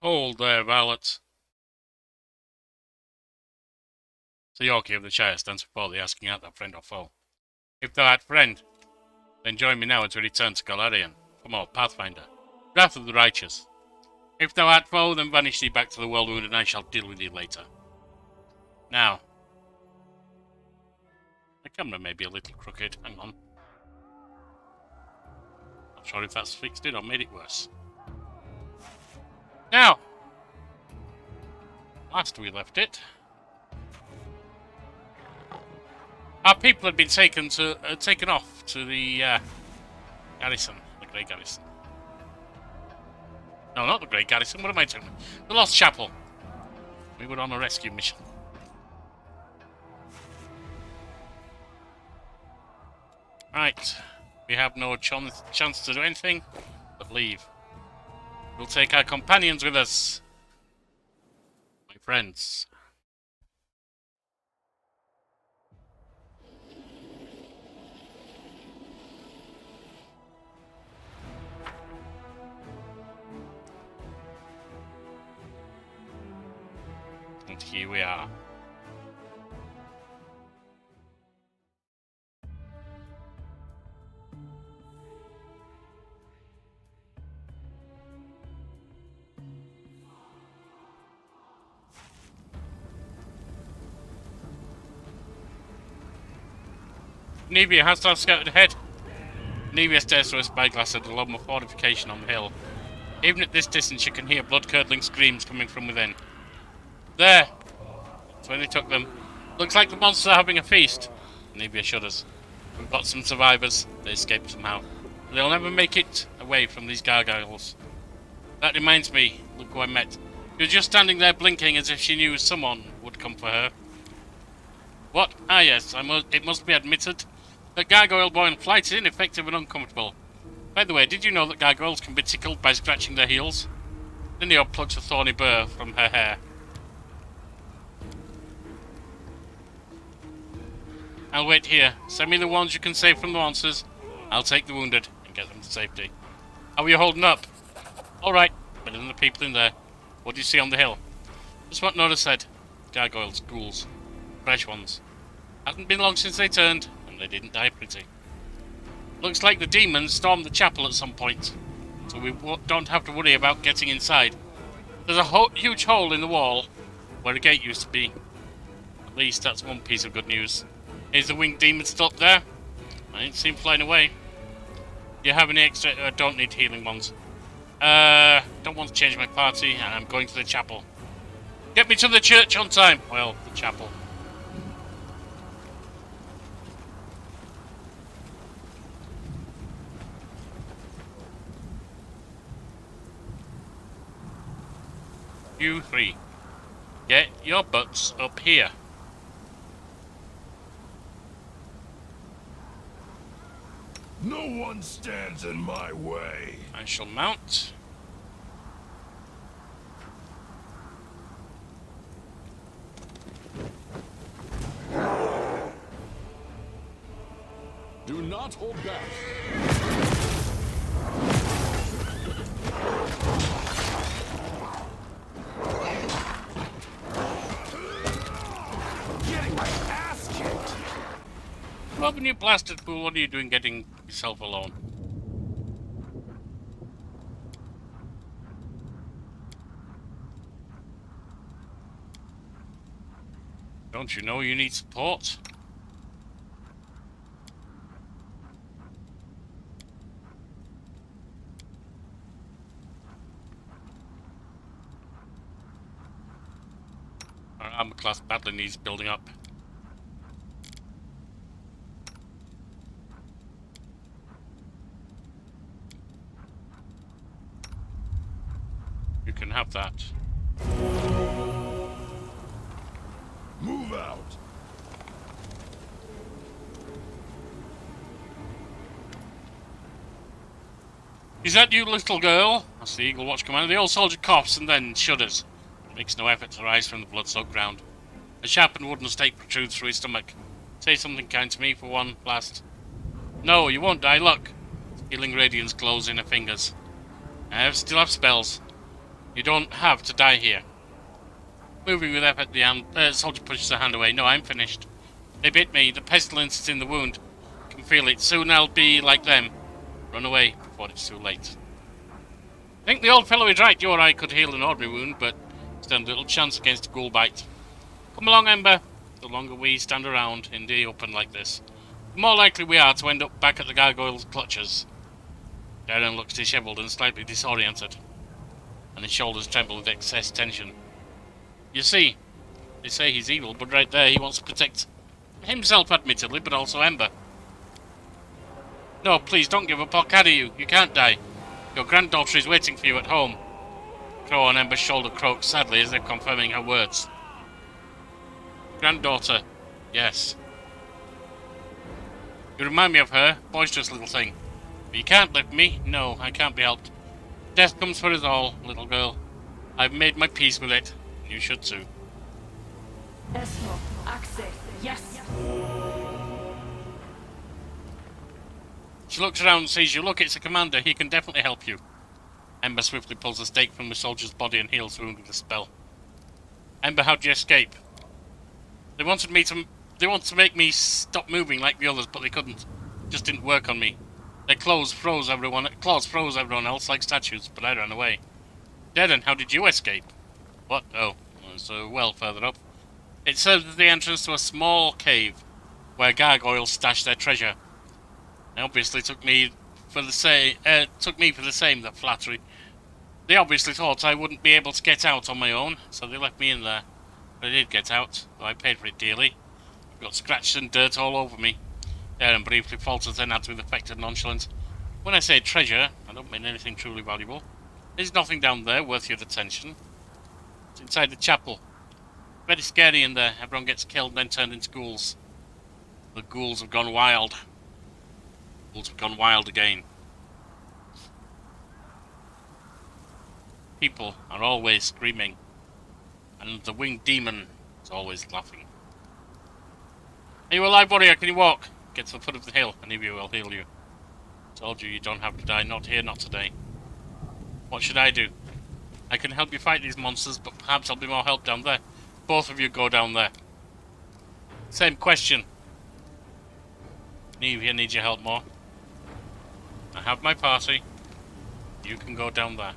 Hold there, Violet. The Yorkie of the Shire stands before thee, asking art thou friend or foe? If thou art friend, then join me now as we return to Golarion for more Pathfinder. Wrath of the Righteous. If thou art foe, then vanish thee back to the World Wound, and I shall deal with thee later. Now, the camera may be a little crooked. Hang on. Not sure if that's fixed it or made it worse. Now, last we left it, our people had been taken off to the garrison, the Great Garrison. No, not the Great Garrison. What am I talking about? The Lost Chapel. We were on a rescue mission. Right. We have no chance to do anything but leave. We'll take our companions with us. My friends. And here we are. Nevia has our scouted ahead. Nevia stares through a spyglass at the Loma fortification on the hill. Even at this distance, you can hear blood-curdling screams coming from within. There! That's where they took them. Looks like the monsters are having a feast. Nevia shudders. We've got some survivors. They escaped somehow. They'll never make it away from these gargoyles. That reminds me, look who I met. She was just standing there blinking as if she knew someone would come for her. What? Ah yes, it must be admitted that gargoyle boy in flight is ineffective and uncomfortable. By the way, did you know that gargoyles can be tickled by scratching their heels? Linnea plucks a thorny burr from her hair. I'll wait here. Send me the ones you can save from the monsters. I'll take the wounded and get them to safety. How are you holding up? Alright, better than the people in there. What do you see on the hill? Just what Nora said. Gargoyles, ghouls. Fresh ones. Hasn't been long since they turned, and they didn't die pretty. Looks like the demons stormed the chapel at some point, so we don't have to worry about getting inside. There's a huge hole in the wall where a gate used to be. At least that's one piece of good news. Is the winged demon still up there? I didn't see him flying away. Do you have any extra? I don't need healing ones. Don't want to change my party, and I'm going to the chapel. Get me to the church on time. Well, the chapel. You three, get your butts up here. No one stands in my way. I shall mount. Do not hold back. Getting my ass kicked. Robin, you blasted fool, what are you doing getting yourself alone? Don't you know you need support? Our armor class badly needs building up. You can have that. Move out. Is that you, little girl? That's the Eagle Watch commander. The old soldier coughs and then shudders. Makes no effort to rise from the blood-soaked ground. A sharpened wooden stake protrudes through his stomach. Say something kind to me for one last. No, you won't die. Look. Healing radiance glows in her fingers. I still have spells. You don't have to die here. Moving with effort, the soldier pushes her hand away. No, I'm finished. They bit me. The pestilence is in the wound. I can feel it. Soon I'll be like them. Run away before it's too late. I think the old fellow is right. You or I could heal an ordinary wound, but stand little chance against a ghoul bite. Come along, Ember. The longer we stand around in the open like this, the more likely we are to end up back at the Gargoyles' clutches. Darren looks dishevelled and slightly disoriented, and his shoulders tremble with excess tension. You see, they say he's evil, but right there he wants to protect himself, admittedly, but also Ember. No, please don't give up. I'll carry you. You can't die. Your granddaughter is waiting for you at home. Crow on Ember's shoulder croaks sadly as if confirming her words. Granddaughter, yes. You remind me of her, boisterous little thing. But you can't lift me. No, I can't be helped. Death comes for us all, little girl. I've made my peace with it. You should too. Esmo, Axe, yes. She looks around and sees you. Look, it's a commander. He can definitely help you. Ember swiftly pulls a stake from the soldier's body and heals the wound with a spell. Ember, how'd you escape? They wanted to make me stop moving like the others, but they couldn't. It just didn't work on me. Their claws froze everyone else like statues, but I ran away. Darren, how did you escape? What? Oh, there's a well further up. It serves as the entrance to a small cave where gargoyles stash their treasure. They obviously took me for the same. The flattery. They obviously thought I wouldn't be able to get out on my own, so they left me in there. But I did get out, though I paid for it dearly. I've got scratches and dirt all over me. Darren briefly falters, then adds with affected nonchalance. When I say treasure, I don't mean anything truly valuable. There's nothing down there worth your attention. It's inside the chapel. Very scary in there. Everyone gets killed and then turned into ghouls. The ghouls have gone wild. Ghouls have gone wild again. People are always screaming. And the winged demon is always laughing. Are you alive, warrior? Can you walk? Get to the foot of the hill, and Evie will heal you. Told you don't have to die. Not here, not today. What should I do? I can help you fight these monsters, but perhaps I'll be more help down there. Both of you go down there. Same question. Evie, I need your help more. I have my party. You can go down there.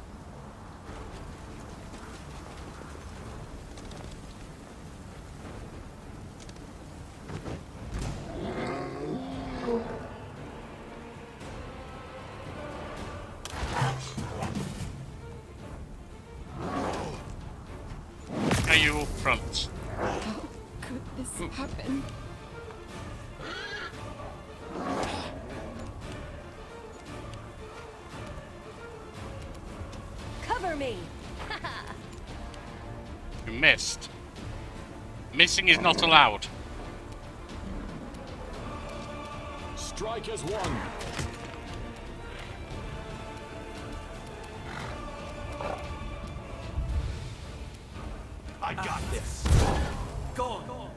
Are you up front? How could this happen? Cover me. You missed. Missing is not allowed. Strike as one. I got this. Go on.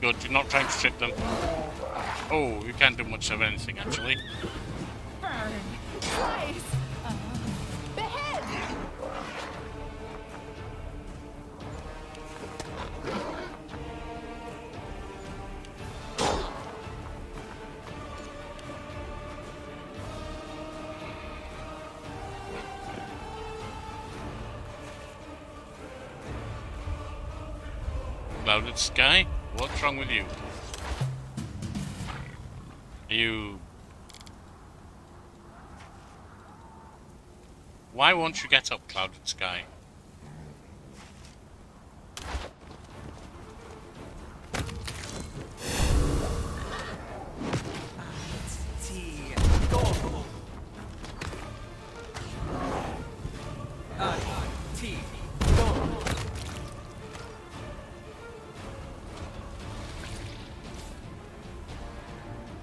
Good, you're not trying to strip them. Oh, you can't do much of anything, actually. Burn. Slice. Behead. Clouded sky? What's wrong with you? Are you... Why won't you get up, Clouded Sky?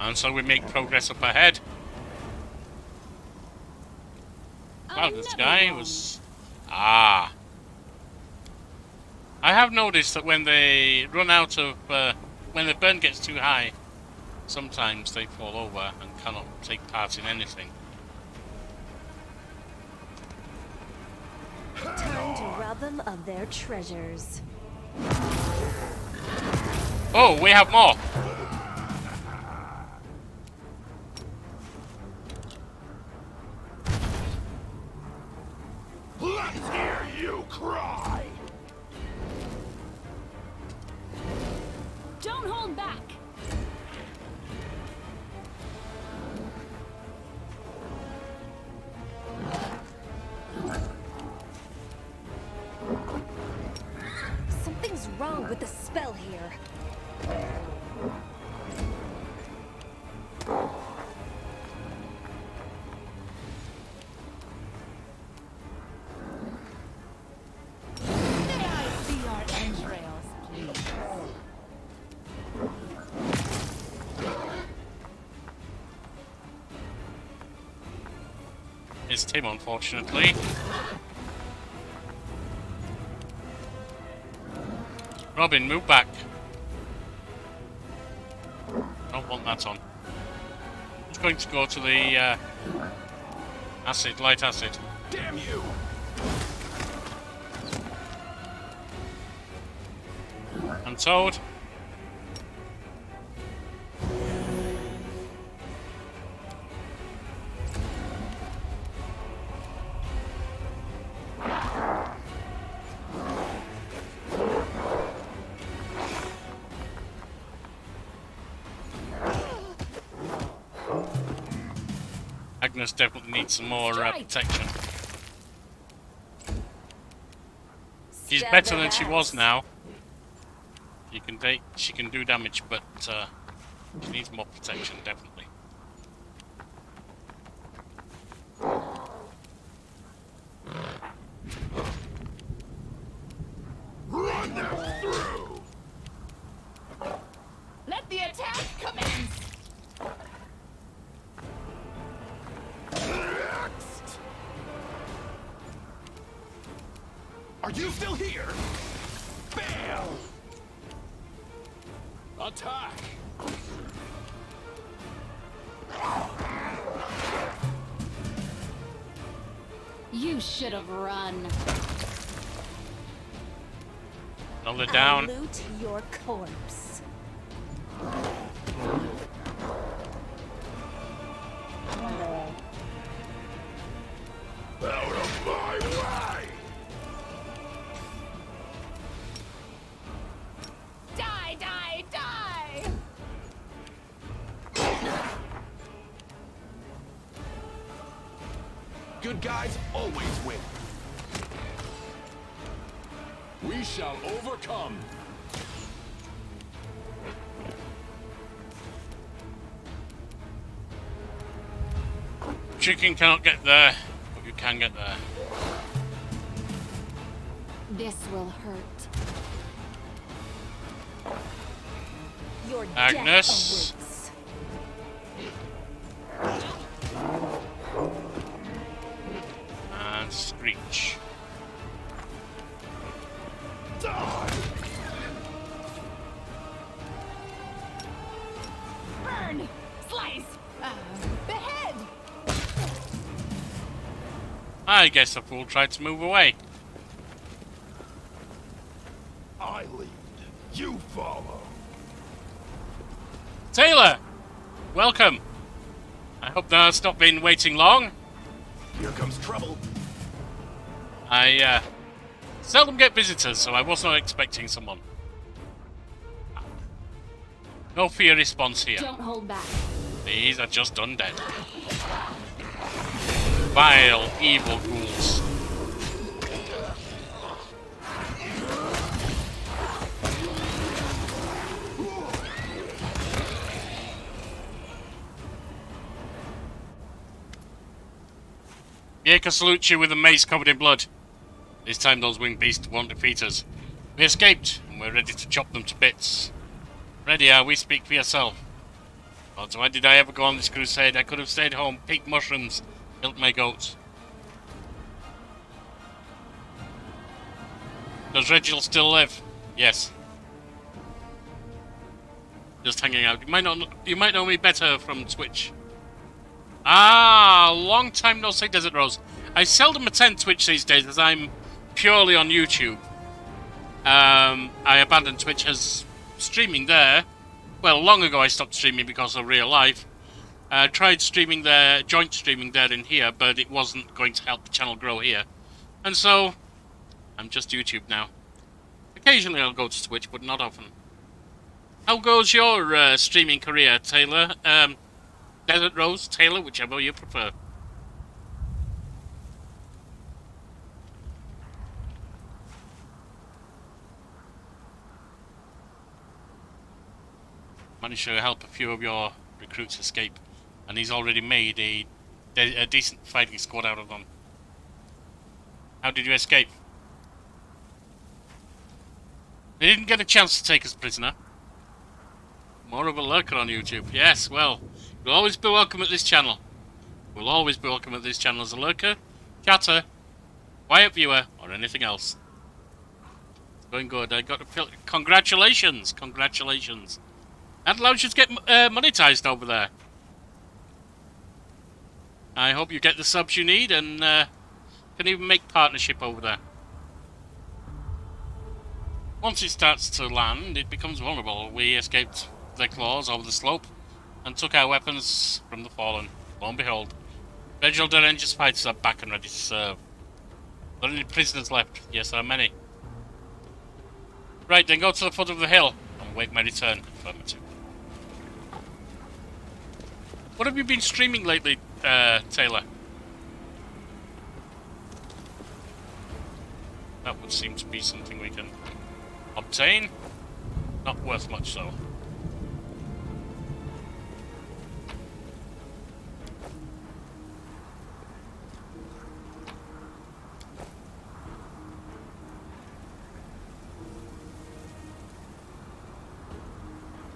And so we make progress up ahead. Wow, this guy was... Ah. I have noticed that when they run out of... when the burn gets too high, sometimes they fall over and cannot take part in anything. Time to rob them of their treasures. Oh, we have more! Let's hear you cry! Don't hold back. Something's wrong with the spell here. May I see your entrails, please? It's Tim, unfortunately. Robin, move back. Don't want that on. Just going to go to the acid, light acid. Damn you! And Toad. Agnes definitely needs some more protection. She's Stab better that than she was ass. now. She can do damage, but she needs more protection, definitely. Run them through! Let the attack commence. Next! Are you still here? Bam! Attack! You should have run. Another I'll down. loot your corpse. Out of my way! Die, die, die! Good guys always win. We shall overcome. Chicken cannot get there, but you can get there. This will hurt. Your Agnes. death awaits. And Screech. Die! Burn! Slice! Behead! I guess the fool tried to move away. I lead. You follow. Taylor! Welcome. I hope that's not been waiting long. Here comes trouble. I seldom get visitors, so I was not expecting someone. No fear response here. Don't hold back. These are just undead. Vile, evil ghouls. Yaka salutes you with a mace covered in blood. This time those winged beasts won't defeat us. We escaped, and we're ready to chop them to bits. Ready are we? Speak for yourself. God, so why did I ever go on this crusade? I could have stayed home, picked mushrooms, milked my goats. Does Reginald still live? Yes. Just hanging out. You might know me better from Twitch. Ah, long time no see, Desert Rose. I seldom attend Twitch these days as I'm purely on YouTube. I abandoned Twitch as streaming there. Well, long ago I stopped streaming because of real life. I tried streaming there, joint streaming there and here, but it wasn't going to help the channel grow here. And so, I'm just YouTube now. Occasionally I'll go to Twitch, but not often. How goes your streaming career, Taylor? Desert Rose, Taylor, whichever you prefer. Managed to help a few of your recruits escape, and he's already made a decent fighting squad out of them. How did you escape? They didn't get a chance to take us prisoner. More of a lurker on YouTube. Yes, well, you'll always be welcome at this channel. We'll always be welcome at this channel as a lurker, chatter, quiet viewer, or anything else. It's going good. I got a congratulations! Congratulations! That allows you to get monetized over there. I hope you get the subs you need and can even make partnership over there. Once it starts to land, it becomes vulnerable. We escaped their claws over the slope and took our weapons from the fallen. Lo and behold, Reginald and Ranger's fighters are back and ready to serve. Are there any prisoners left? Yes, there are many. Right, then go to the foot of the hill and wait my return. Affirmative. What have you been streaming lately, Taylor? That would seem to be something we can obtain. Not worth much, though.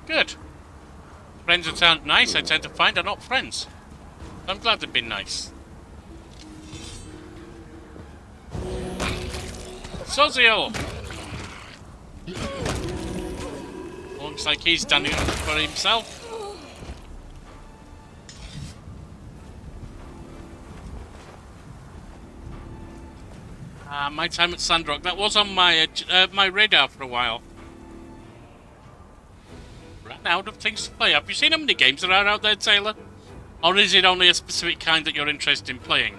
Good. Friends that sound nice, I tend to find are not friends. I'm glad they've been nice. Soziel! Looks like he's standing up for himself. My time at Sandrock. That was on my my radar for a while. Ran out of things to play. Have you seen how many games there are out there, Taylor? Or is it only a specific kind that you're interested in playing?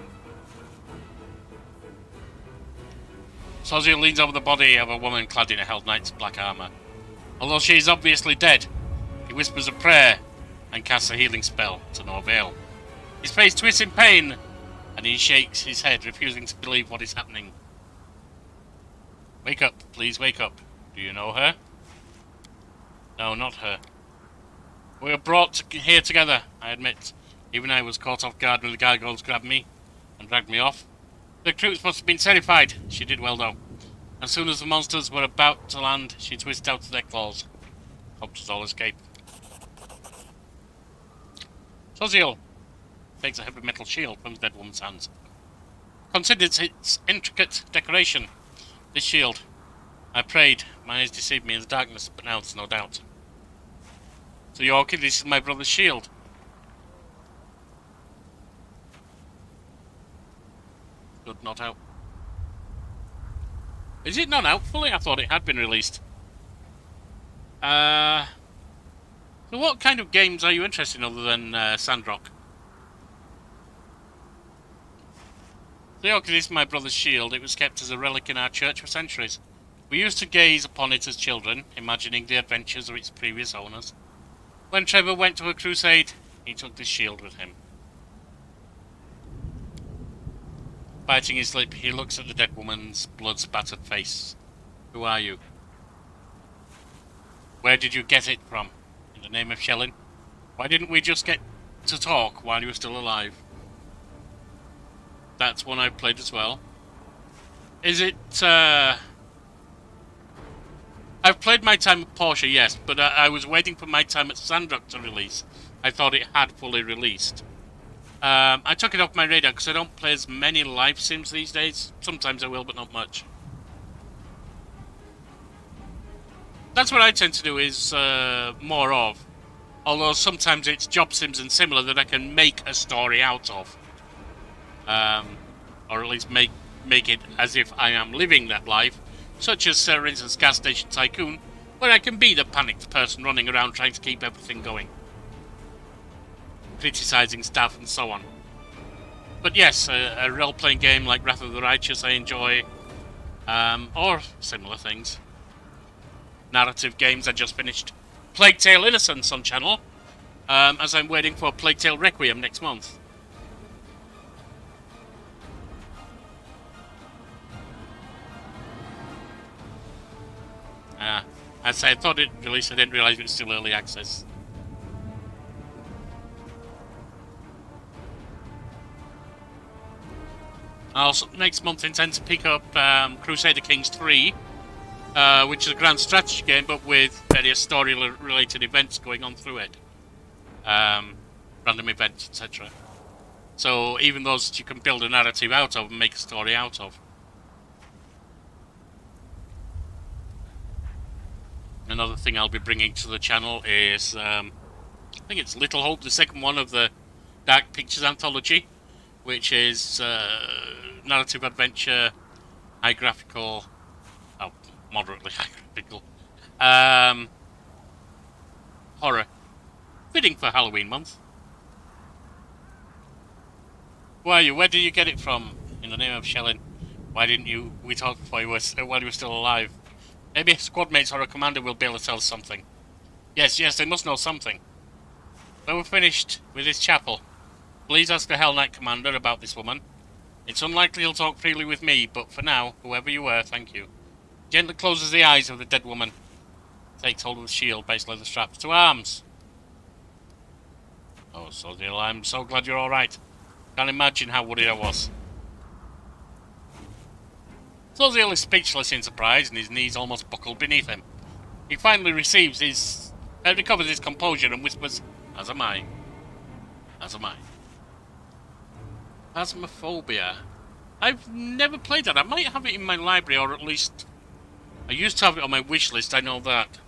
Sozio leans over the body of a woman clad in a Held Knight's black armour. Although she is obviously dead, he whispers a prayer and casts a healing spell to no avail. His face twists in pain, and he shakes his head, refusing to believe what is happening. Wake up, please wake up. Do you know her? No, not her. We were brought here together, I admit. Even I was caught off guard when the Gargoyles grabbed me and dragged me off. The recruits must have been terrified. She did well, though. As soon as the monsters were about to land, she twisted out of their claws. Helped us all escape. Soziel takes a heavy metal shield from the dead woman's hands. Considers its intricate decoration. This shield. I prayed. My eyes deceived me in the darkness, but now there's no doubt. So you're okay? This is my brother's shield. Good, not out. Is it not out fully? I thought it had been released. So what kind of games are you interested in other than Sandrock? The oak is my brother's shield. It was kept as a relic in our church for centuries. We used to gaze upon it as children, imagining the adventures of its previous owners. When Trevor went to a crusade, he took this shield with him. Biting his lip, he looks at the dead woman's blood-spattered face. Who are you? Where did you get it from? In the name of Shellin? Why didn't we just get to talk while you were still alive? That's one I've played as well. Is it, I've played my time at Porsche, yes, but I was waiting for my time at Sandrock to release. I thought it had fully released. I took it off my radar because I don't play as many live sims these days. Sometimes I will, but not much. That's what I tend to do, is more of. Although sometimes it's job sims and similar that I can make a story out of. Or at least make it as if I am living that life. Such as, for instance, Gas Station Tycoon, where I can be the panicked person running around trying to keep everything going. Criticising staff and so on. But yes, a role-playing game like Wrath of the Righteous I enjoy. Or similar things. Narrative games I just finished Plague Tale Innocence on channel, as I'm waiting for Plague Tale Requiem next month. As I thought it released, I didn't realise it was still early access. I also next month intend to pick up Crusader Kings 3, which is a grand strategy game, but with various story-related events going on through it. Random events, etc. So even those you can build a narrative out of and make a story out of. Another thing I'll be bringing to the channel is, I think it's Little Hope, the second one of the Dark Pictures anthology, which is narrative adventure, high graphical, oh, moderately high graphical, horror, fitting for Halloween month. Who are you? Where did you get it from? In the name of Shellin, why didn't we talk before while you were still alive? Maybe squad mates or a commander will be able to tell us something. Yes, they must know something. When we're finished with this chapel, please ask the Hell Knight commander about this woman. It's unlikely he'll talk freely with me, but for now, whoever you were, thank you. Gently closes the eyes of the dead woman. Takes hold of the shield, base leather straps. To arms! Oh, Sodiel, I'm so glad you're alright. Can't imagine how worried I was. Sodiel is speechless in surprise, and his knees almost buckle beneath him. He finally recovers his composure and whispers, "As am I. As am I." Phasmophobia. I've never played that. I might have it in my library, or at least I used to have it on my wish list, I know that.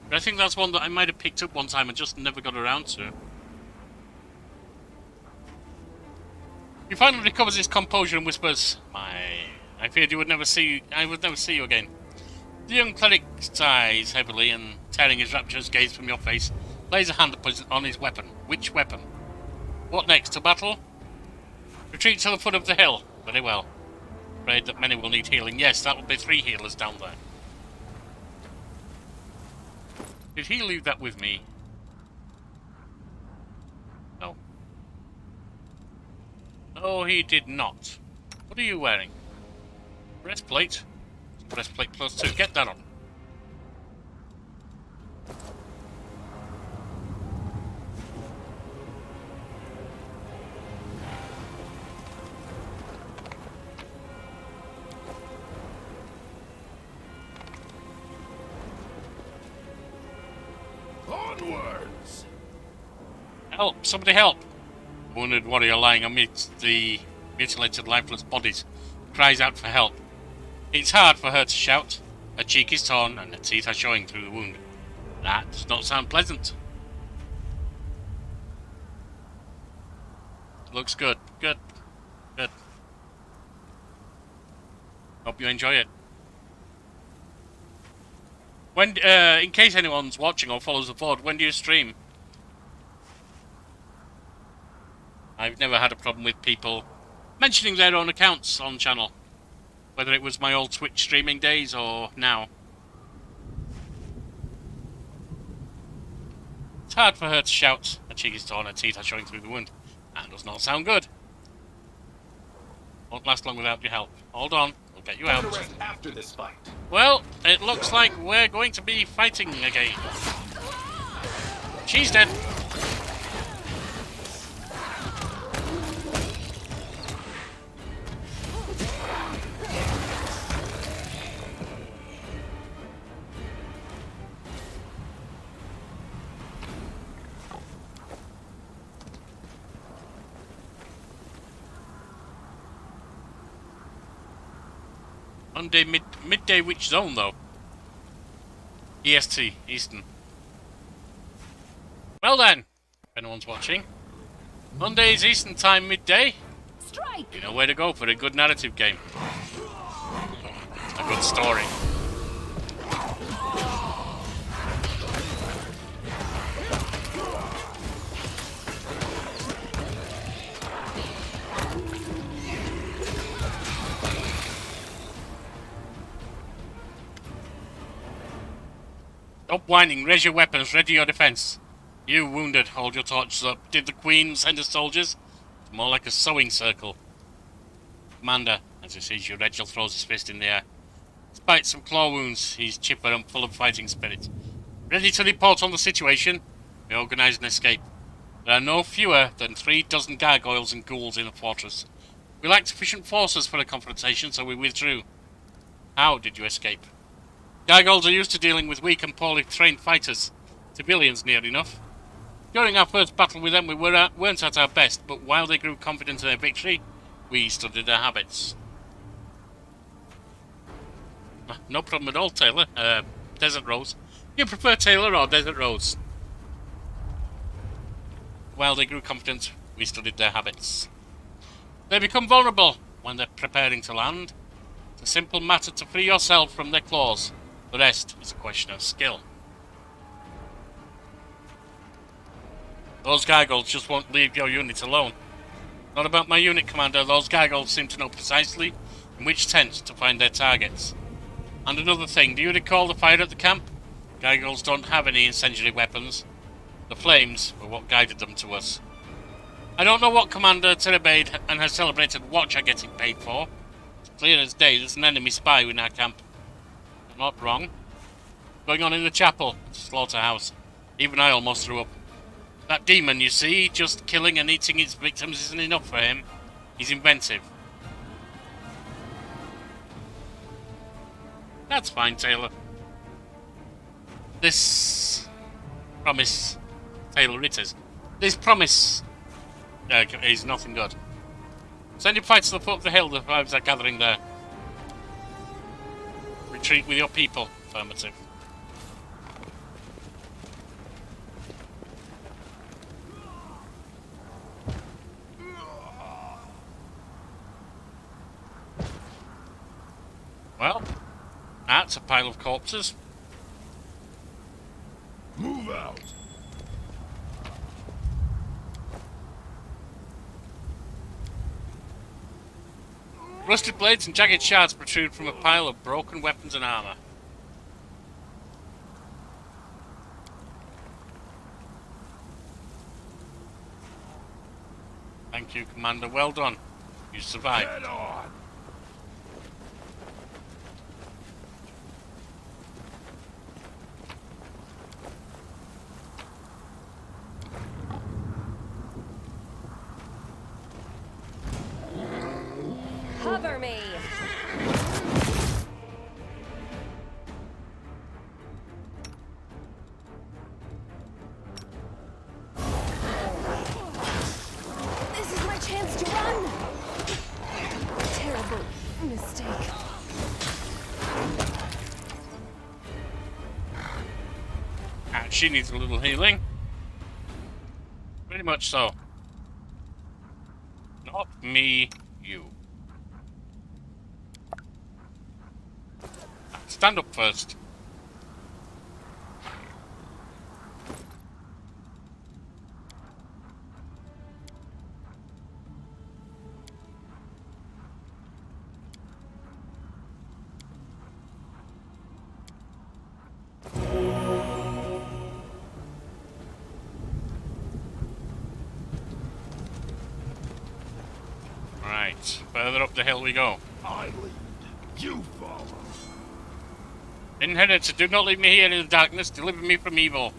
But I think that's one that I might have picked up one time and just never got around to. He finally recovers his composure and whispers, I feared I would never see you again. The young cleric sighs heavily and, tearing his rapturous gaze from your face, lays a hand on his weapon. Which weapon? What next? To battle? Retreat to the foot of the hill. Very well. Afraid that many will need healing. Yes, that will be 3 healers down there. Did he leave that with me? No. No, he did not. What are you wearing? Breastplate. Breastplate +2. Get that on. Onwards! Help! Somebody help! A wounded warrior lying amidst the mutilated, lifeless bodies cries out for help. It's hard for her to shout. Her cheek is torn and her teeth are showing through the wound. That does not sound pleasant. Looks good. Good. Good. Hope you enjoy it. When, in case anyone's watching or follows the board, when do you stream? I've never had a problem with people mentioning their own accounts on channel. Whether it was my old Twitch streaming days or now. It's hard for her to shout. Her cheek is torn, her teeth are showing through the wound. That does not sound good. Won't last long without your help. Hold on, we'll get you out. After this fight. Well, it looks like we're going to be fighting again. She's dead. Monday midday which zone though? EST, Eastern. Well then, if anyone's watching. Monday's Eastern time midday. Strike! You know where to go for a good narrative game. A good story. Stop whining, raise your weapons, ready your defense. You, wounded, hold your torches up. Did the Queen send us soldiers? It's more like a sewing circle. Commander, as he sees you, Reginald throws his fist in the air. Despite some claw wounds, he's chipper and full of fighting spirit. Ready to report on the situation, we organise an escape. There are no fewer than 36 gargoyles and ghouls in the fortress. We lacked sufficient forces for a confrontation, so we withdrew. How did you escape? Gargoyles are used to dealing with weak and poorly trained fighters. Civilians, near enough. During our first battle with them, we weren't at our best, but while they grew confident in their victory, we studied their habits. No problem at all, Taylor. Desert Rose. You prefer Taylor or Desert Rose? While they grew confident, we studied their habits. They become vulnerable when they're preparing to land. It's a simple matter to free yourself from their claws. The rest is a question of skill. Those gargoyles just won't leave your unit alone. Not about my unit, Commander. Those gargoyles seem to know precisely in which tent to find their targets. And another thing, do you recall the fire at the camp? Gargoyles don't have any incendiary weapons. The flames were what guided them to us. I don't know what Commander Terabade and her celebrated watch are getting paid for. It's clear as day there's an enemy spy in our camp. I'm not wrong. Going on in the chapel, it's a slaughterhouse. Even I almost threw up. That demon, you see, just killing and eating its victims isn't enough for him. He's inventive. That's fine, Taylor. This promise, Taylor it is. This promise is nothing good. Send your fights to the foot of the hill. The vibes are gathering there. Retreat with your people. Affirmative. Well, that's a pile of corpses. Move out. Rusted blades and jagged shards protrude from a pile of broken weapons and armour. Thank you, Commander. Well done. You survived. Head on. Cover me! This is my chance to run! Terrible mistake. And she needs a little healing. Pretty much so. Not me, you. Stand up first. Right, further up the hill we go. I lead. You follow. Inheritor, do not leave me here in the darkness. Deliver me from evil.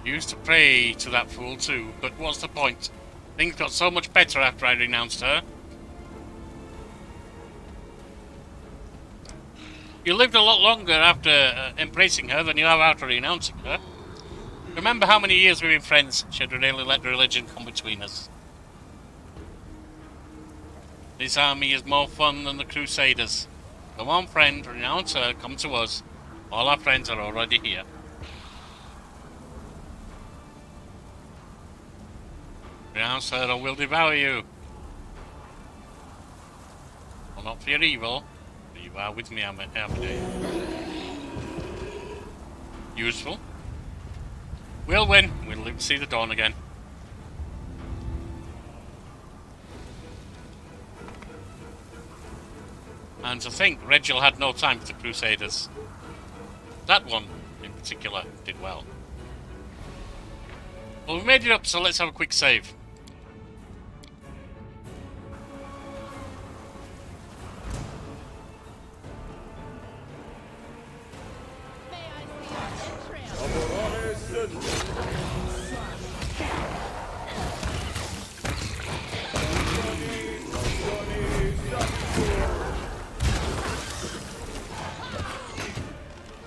Used to pray to that fool too, but what's the point? Things got so much better after I renounced her. You lived a lot longer after embracing her than you have after renouncing her. Remember how many years we've been friends. Should we really let religion come between us? This army is more fun than the Crusaders. Come on, friend, renounce her, come to us. All our friends are already here. Renounce her or we'll devour you. Well, not for your evil, but you are with me every day. Useful. We'll win. We'll live to see the dawn again. And to think, Regil had no time for the Crusaders. That one, in particular, did well. Well, we made it up, so let's have a quick save. May I see your entrails?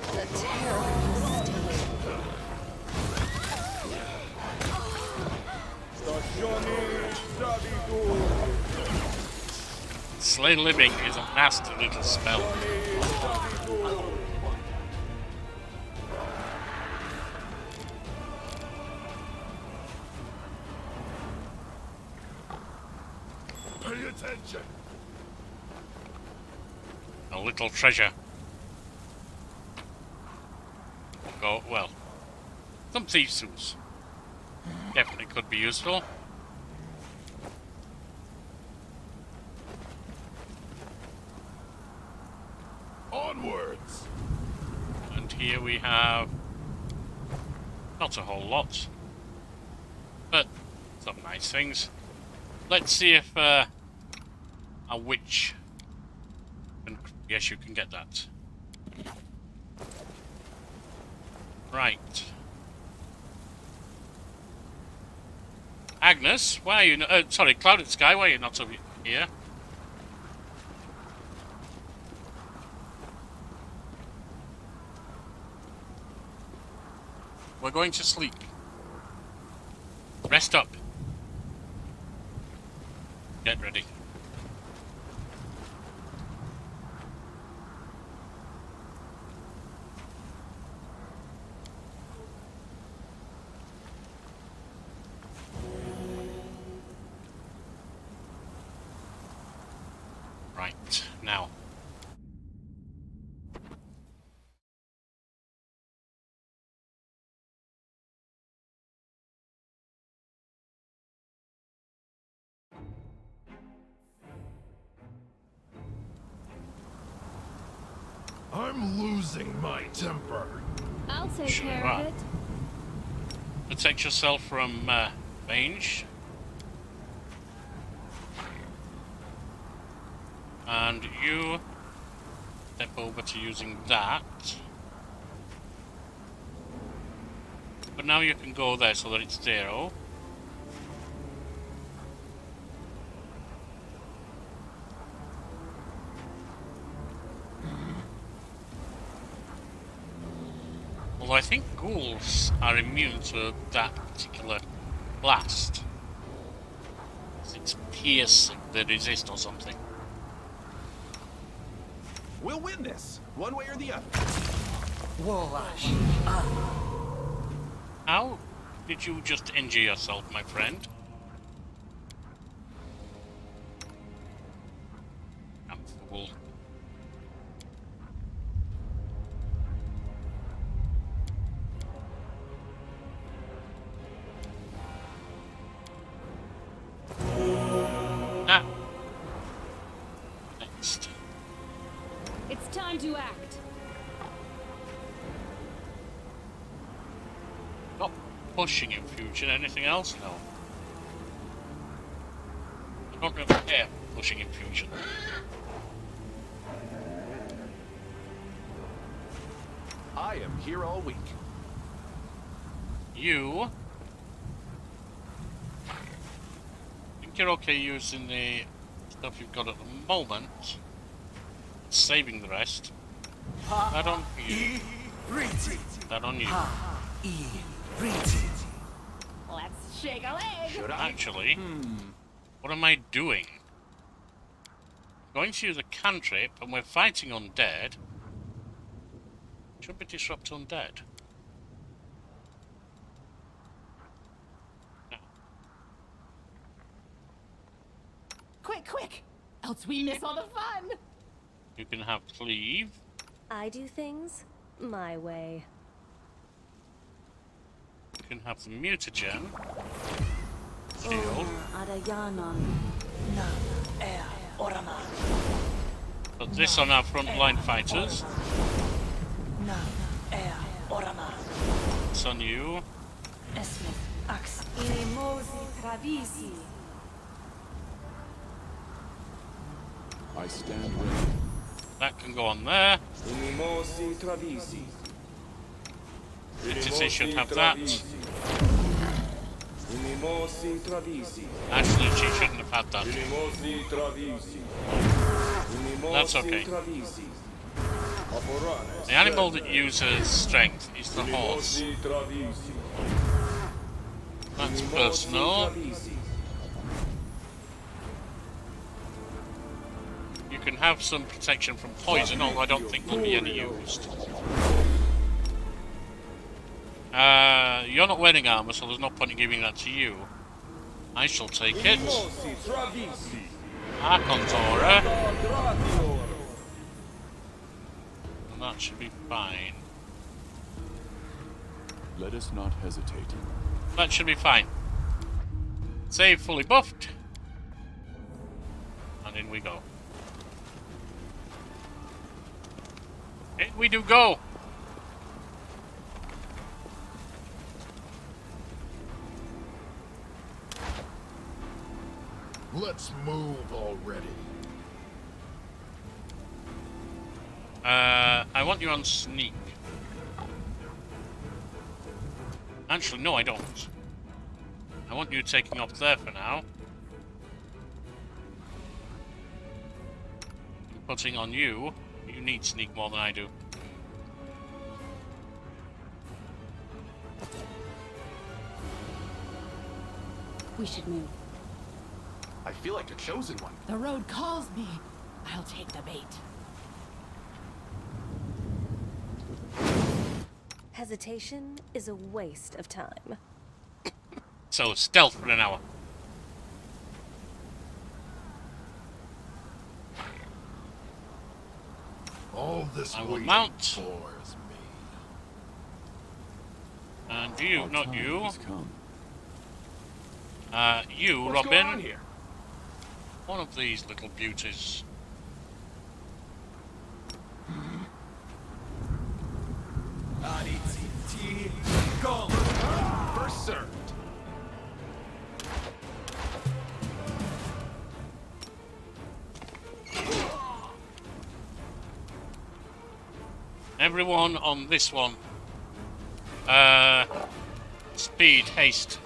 The terrible Slay Living is a nasty little spell. Pay attention. A little treasure. Go well. Some thieves' tools. Definitely could be useful. Onwards. And here we have not a whole lot, but some nice things. Let's see if a witch can, yes, you can get that. Right. Agnes, why are you not, sorry, Clouded Sky, why are you not over here? We're going to sleep. Rest up. Get ready. Right, now. I'm losing my temper. I'll take Sure care are. of it. Protect yourself from range. And you step over to using that. But now you can go there so that it's 0. Although I think ghouls are immune to that particular blast. It's piercing, they resist or something. We'll win this, one way or the other. Wash. How did you just injure yourself, my friend? I'm fool. Ah. Next. It's time to act. Not pushing infusion. Anything else? No. I don't really care pushing infusion. I am here all week. You. I think you're okay using the stuff you've got at the moment. Saving the rest. That on you. That on you. Let's shake a leg. Should I? Actually, what am I doing? Going to use a cantrip, and we're fighting undead. Should we disrupt undead? No. Quick! Else we miss all the fun! You can have cleave. I do things my way. You can have the mutagen. Shield. Put this on our frontline fighters. It's on you. I stand ready. That can go on there. Entity should have that. Actually, she shouldn't have had that. That's okay. The animal that uses strength is the horse. That's personal. You can have some protection from poison, although I don't think there'll be any used. You're not wearing armor, so there's no point in giving that to you. I shall take it. Archontora. And that should be fine. Let us not hesitate. That should be fine. Save fully buffed. And in we go. In we do go! Let's move already. I want you on sneak. Actually, no, I don't. I want you taking off there for now. And putting on you. You need sneak more than I do. We should move. I feel like a chosen one. The road calls me. I'll take the bait. Hesitation is a waste of time. So, stealth for an hour. All this I will waiting mount. bores me. And you, Our not time you. has come. You, What's Robin. going on here? One of these little beauties. First served. Everyone on this one. Speed, haste.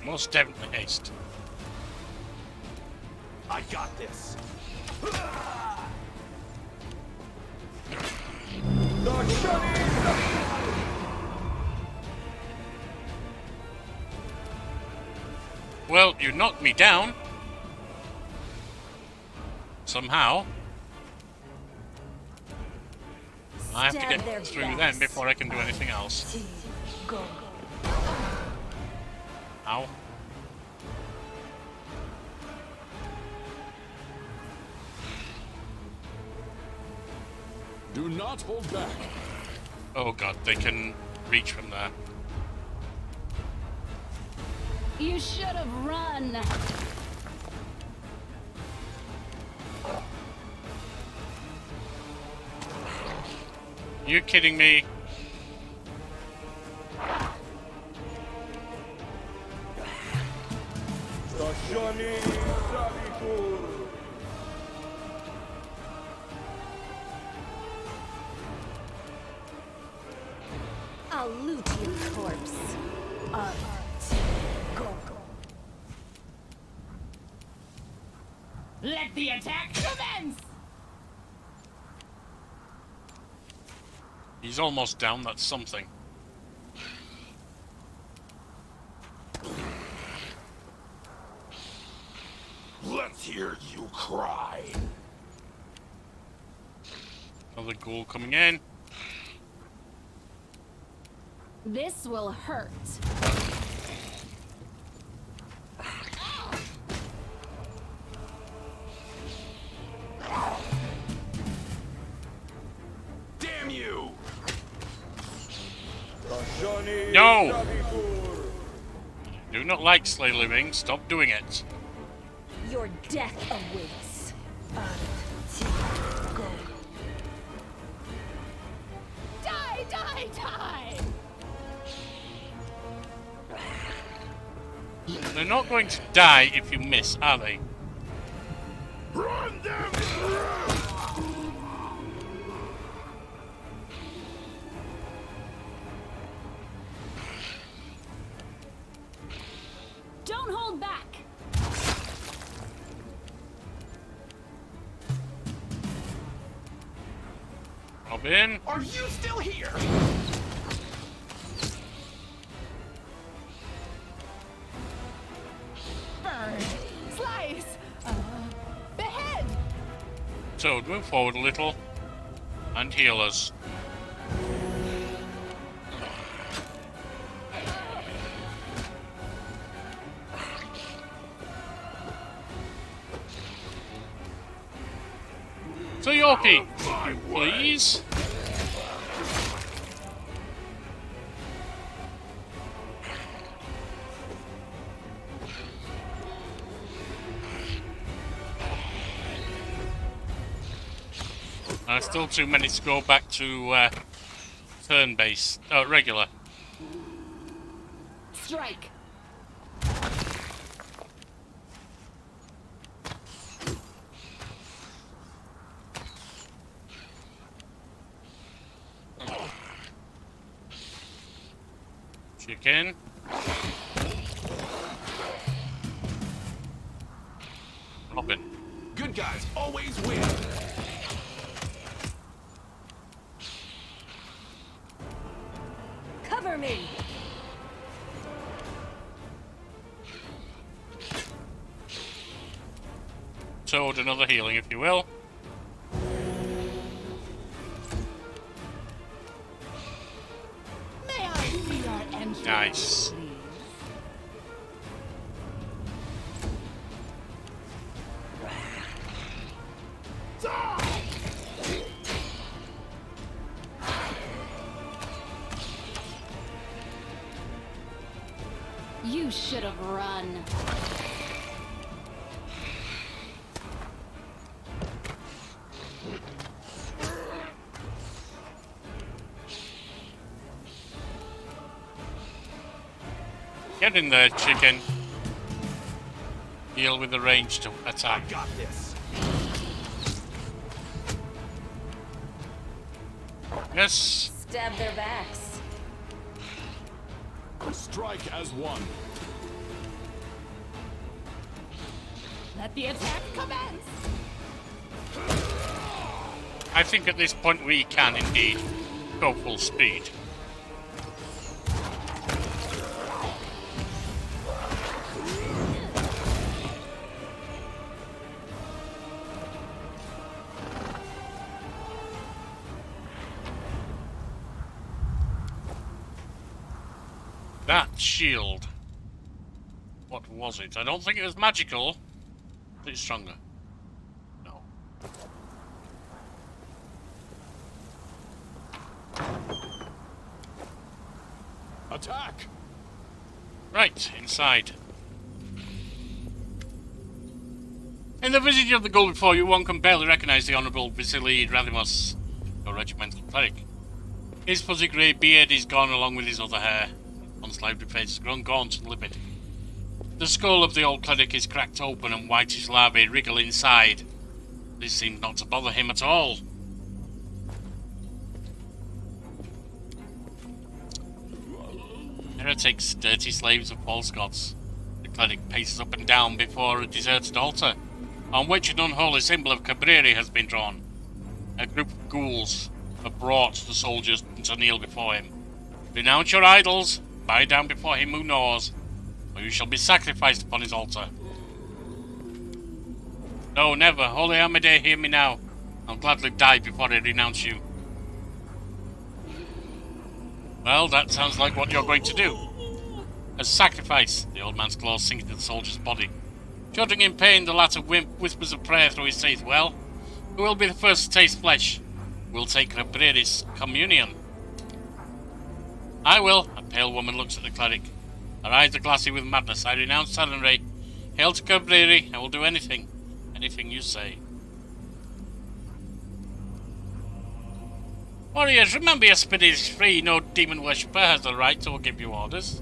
Most definitely haste. I got this. Well, you knocked me down. Somehow. I have to Stab their get through backs. them before I can do anything else. Go. Ow. Do not hold back. Oh god, they can reach from there. You should have run. You kidding me? I'll loot your corpse. Go. Let the attack commence. He's almost down, that's something. Let's hear you cry. Another ghoul coming in. This will hurt. Damn you! No! Do not like slay living. Stop doing it. Your death awaits. Die, die, die! They're not going to die if you miss, are they? Run them through! Don't hold back! Robin. Are you still here? Burn! Slice! Behead! So, move forward a little. And heal us. So Yorkie, please. Still 2 minutes to go back to turn-based, regular. Strike! Chicken. Robin. Good guys always win. Cover me! Toad, another healing, if you will. May I see your entry? Nice. Please? You should have run. Get in there, chicken. Heal with the range to attack. I got this. Yes. Stab their backs. Strike as one. Let the attack commence. I think at this point we can indeed go full speed. That shield. What was it? I don't think it was magical. But it's stronger. No. Attack! Right, inside. In the visit of the goal before you, one can barely recognize the Honourable Vasily Radimus, your regimental cleric. His fuzzy grey beard is gone along with his other hair. Once lively face has grown gaunt and livid. The skull of the old cleric is cracked open and whitish larvae wriggle inside. This seems not to bother him at all. Heretics, dirty slaves of false gods. The cleric paces up and down before a deserted altar, on which an unholy symbol of Cabreri has been drawn. A group of ghouls have brought the soldiers to kneel before him. Renounce your idols, bow down before him who knows, or you shall be sacrificed upon his altar. No, never. Holy Amadei, hear me now. I'll gladly die before I renounce you. Well, that sounds like what you're going to do. As sacrifice, the old man's claws sink into the soldier's body. Shuddering in pain, the latter whispers a prayer through his teeth. Well, who will be the first to taste flesh? We'll take Cabreri's communion. I will. A pale woman looks at the cleric. Her eyes are glassy with madness. I renounce Sarenrae. Hail to Cabreri. I will do anything. Anything you say. Warriors, remember your spirit is free. No demon worshipper has the right to give you orders.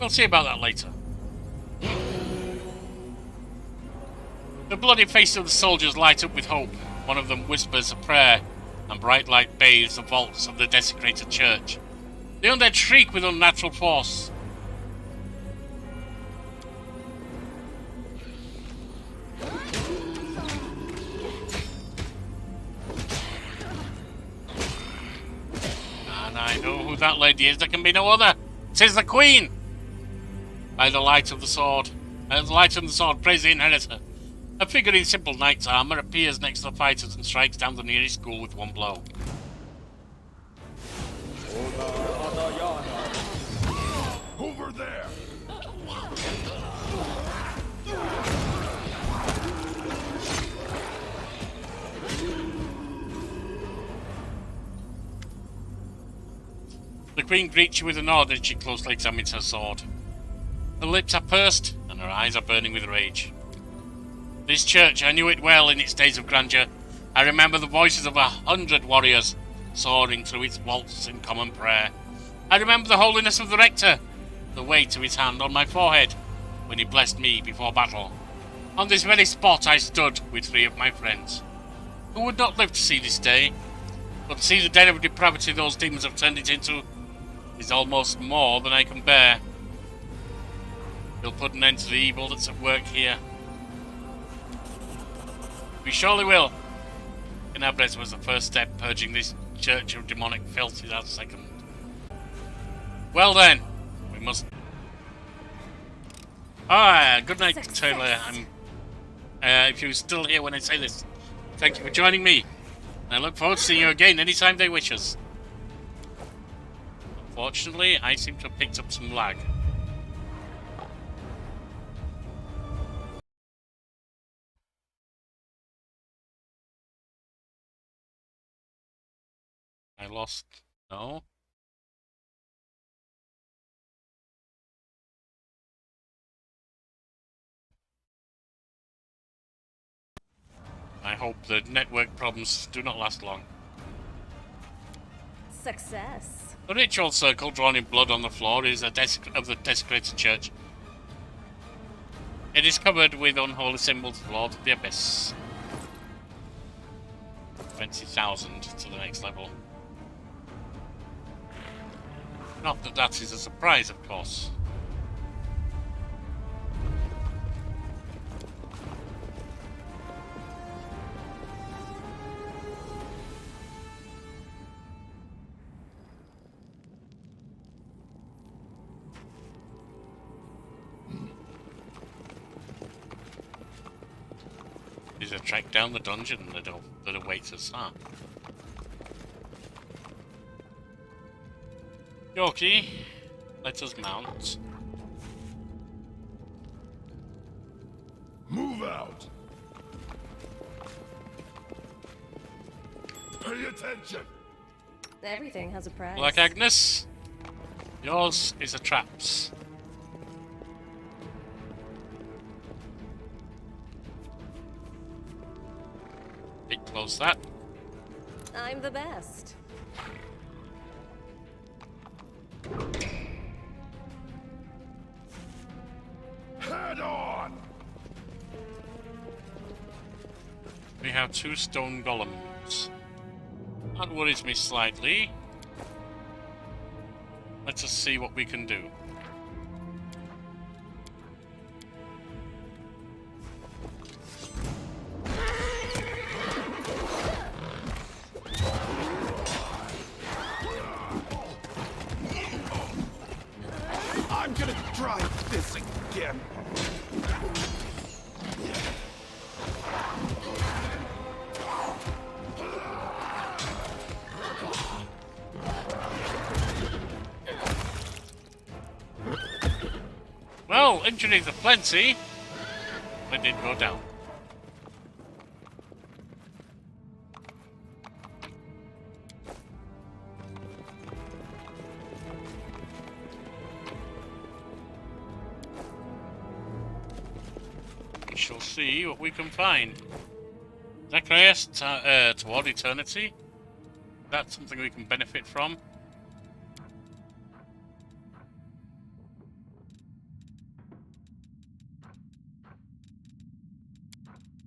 We'll see about that later. The bloody faces of the soldiers light up with hope. One of them whispers a prayer, and bright light bathes the vaults of the desecrated church. The undead shriek with unnatural force. And I know who that lady is. There can be no other. 'Tis the Queen! By the light of the sword. The light of the sword, praise the inheritor. A figure in simple knight's armour appears next to the fighters and strikes down the nearest school with one blow. Over there! The Queen greets you with a nod as she closely examines her sword. Her lips are pursed and her eyes are burning with rage. This church, I knew it well in its days of grandeur. I remember the voices of 100 warriors soaring through its vaults in common prayer. I remember the holiness of the rector, the weight of his hand on my forehead when he blessed me before battle. On this very spot I stood with 3 of my friends, who would not live to see this day, but to see the den of depravity those demons have turned it into is almost more than I can bear. We'll put an end to the evil that's at work here. We surely will. Canabres was the first step, purging this church of demonic filth is our second. Well then, we must... good night, Success. Taylor. If you're still here when I say this, thank you for joining me. And I look forward to seeing you again anytime they wish us. Unfortunately, I seem to have picked up some lag. I lost... no? I hope the network problems do not last long. Success. The ritual circle drawn in blood on the floor is of the desecrated church. It is covered with unholy symbols of Lord of the Abyss. 20,000 to the next level. Not that that is a surprise, of course. Is a track down the dungeon that awaits us, huh? Yorkie, let us mount. Move out! Pay attention! Everything has a price. Black Agnes, yours is a traps. Close that. I'm the best. Head on! We have 2 stone golems. That worries me slightly. Let us see what we can do. I'm gonna try this again. Well, injuries are plenty. They did go down. We shall see what we can find. Zacharias toward eternity. That's something we can benefit from.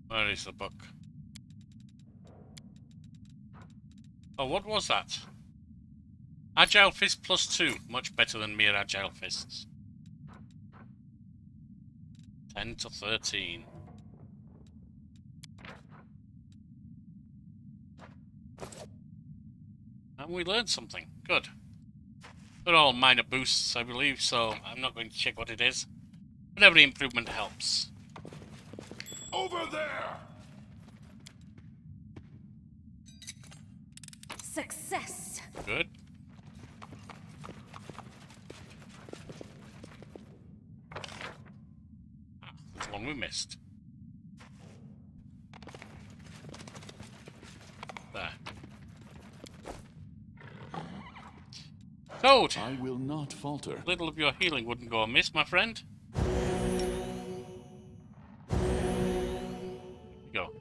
Where is the book? Oh, what was that? Agile Fist +2. Much better than mere Agile Fists. 10 to 13. And we learned something. Good. They're all minor boosts, I believe, so I'm not going to check what it is. But every improvement helps. Over there! Success. Good. Ah, there's one we missed. There. Code! I will not falter. Little of your healing wouldn't go amiss, my friend. Go.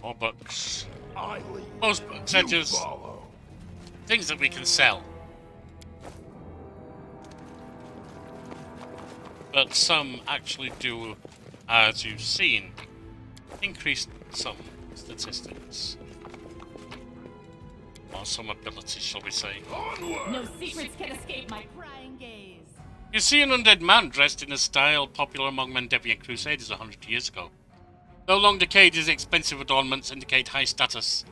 More books. I lead. Most books are You just follow. things that we can sell. But some actually do, as you've seen, increase some statistics. Or some abilities, shall we say. Onward! No secrets can escape my prying gaze. You see an undead man dressed in a style popular among Mandevian crusaders 100 years ago. Though long decayed, his expensive adornments indicate high status,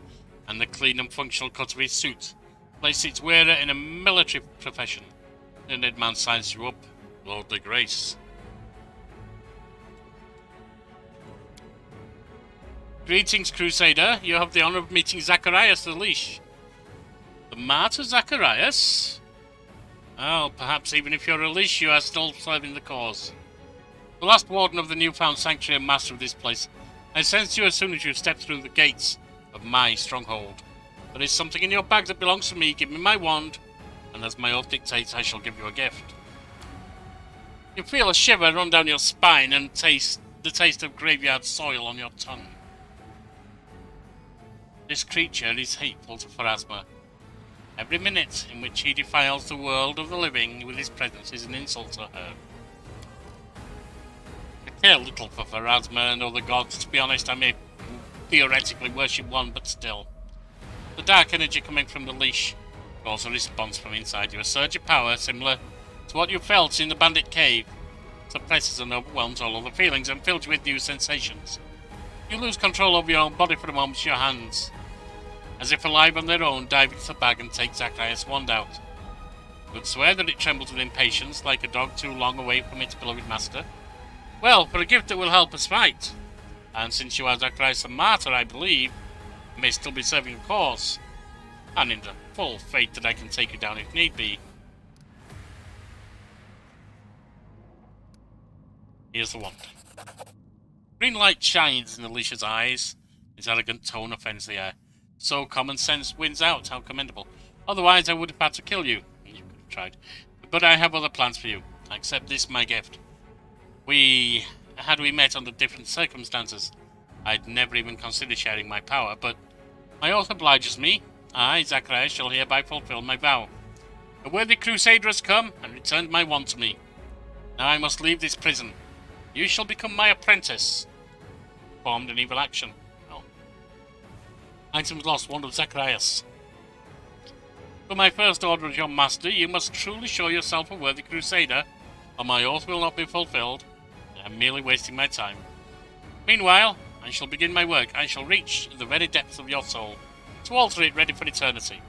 and the clean and functional cut of his suit places its wearer in a military profession. The undead man signs you up, lordly grace. Greetings, Crusader. You have the honor of meeting Zacharias the Leash. The martyr Zacharias? Well, perhaps even if you're a leash, you are still serving the cause. The last warden of the newfound sanctuary and master of this place. I sensed you as soon as you stepped through the gates of my stronghold. There is something in your bag that belongs to me. Give me my wand, and as my oath dictates, I shall give you a gift. You feel a shiver run down your spine and taste the taste of graveyard soil on your tongue. This creature is hateful to Pharasma. Every minute in which he defiles the world of the living with his presence is an insult to her. I care little for Pharasma and other gods. To be honest, I may theoretically worship one, but still. The dark energy coming from the leash draws a response from inside you. A surge of power similar to what you felt in the bandit cave suppresses and overwhelms all other feelings and fills you with new sensations. You lose control over your own body for a moment with your hands. As if alive on their own, dive into the bag and take Zacharias' wand out. You would swear that it trembles with impatience, like a dog too long away from its beloved master. Well, for a gift that will help us fight. And since you are Zacharias the martyr, I believe, you may still be serving a cause. And in the full faith that I can take you down if need be. Here's the wand. Green light shines in the leash's eyes. His elegant tone offends the air. So common sense wins out. How commendable. Otherwise, I would have had to kill you. You could have tried. But I have other plans for you. Accept this, my gift. Had we met under different circumstances, I'd never even consider sharing my power, but my oath obliges me. I, Zacharias, shall hereby fulfill my vow. A worthy crusader has come and returned my wand to me. Now I must leave this prison. You shall become my apprentice. Performed an evil action. Oh. Items lost, wand of Zacharias. For my first order as your master, you must truly show yourself a worthy crusader or my oath will not be fulfilled. I am merely wasting my time. Meanwhile, I shall begin my work. I shall reach the very depths of your soul, to alter it ready for eternity.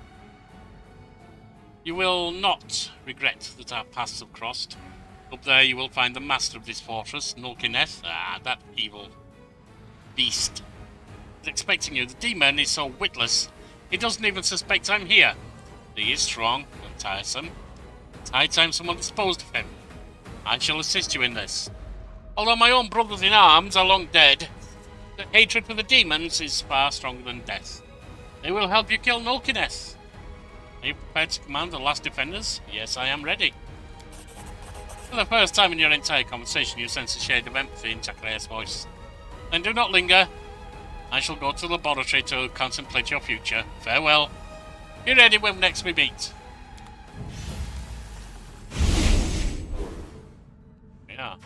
You will not regret that our paths have crossed. Up there you will find the master of this fortress, Nulkineth. That evil beast is expecting you. The demon is so witless, he doesn't even suspect I'm here. He is strong and tiresome. It's high time someone disposed of him. I shall assist you in this. Although my own brothers in arms are long dead, the hatred for the demons is far stronger than death. They will help you kill Nulkineth. Are you prepared to command the last defenders? Yes, I am ready. For the first time in your entire conversation, you sense a shade of empathy in Chakrea's voice. Then do not linger. I shall go to the laboratory to contemplate your future. Farewell. Be ready when next we meet. Yeah.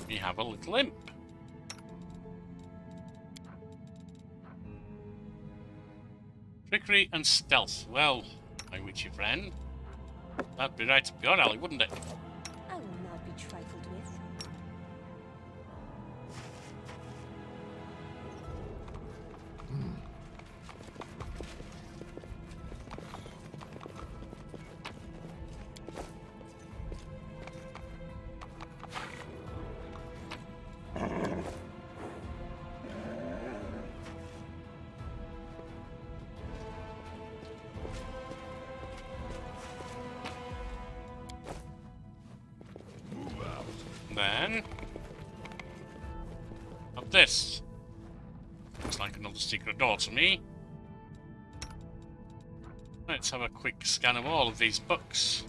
We have a little imp. Trickery and stealth. Well, my witchy friend, that'd be right up your alley, wouldn't it? I will not be trifled with. Then of this. Looks like another secret door to me. Let's have a quick scan of all of these books.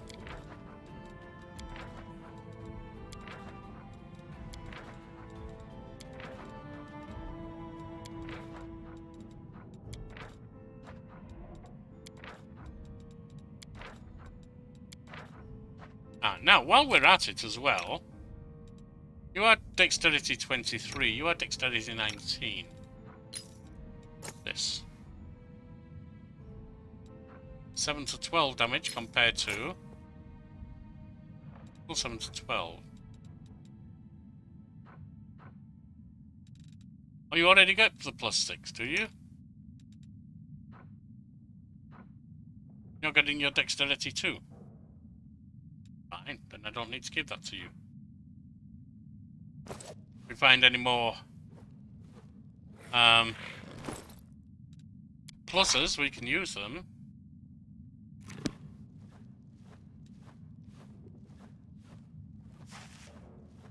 Now, while we're at it as well, you are dexterity 23, you are dexterity 19. This. 7 to 12 damage compared to... Well, 7 to 12. Oh, you already got the +6, do you? You're getting your dexterity too. Fine, then I don't need to give that to you. If we find any more pluses, we can use them.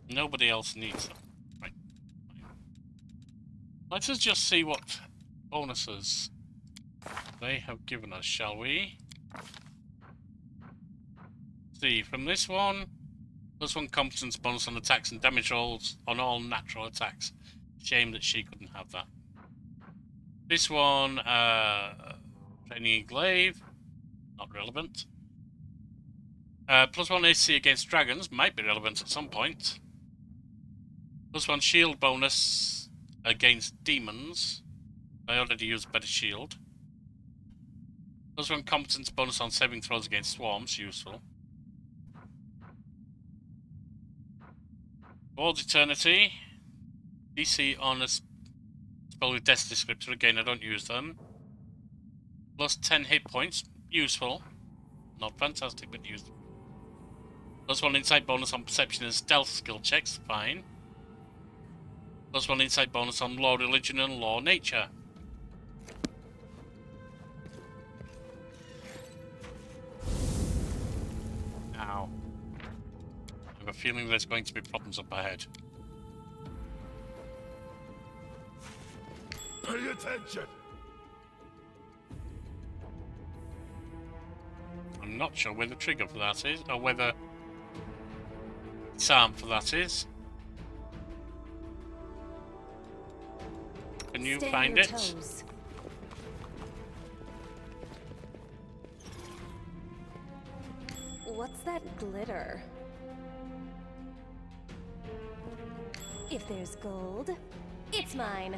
Nobody else needs them. Right. Let's just see what bonuses they have given us, shall we? See, from this one, +1 competence bonus on attacks and damage rolls on all natural attacks. Shame that she couldn't have that. This one, training in glaive, not relevant. +1 AC against dragons might be relevant at some point. +1 shield bonus against demons. I already used better shield. +1 competence bonus on saving throws against swarms, useful. Towards Eternity. DC on a spell with Death Descriptor. Again, I don't use them. +10 hit points. Useful. Not fantastic, but useful. +1 insight bonus on perception and stealth skill checks. Fine. +1 insight bonus on law, religion, and law nature. Now, I have a feeling there's going to be problems up ahead. Pay attention! I'm not sure where the trigger for that is, or whether disarm for that is. Can you Stay on find your it? toes. What's that glitter? If there's gold, it's mine.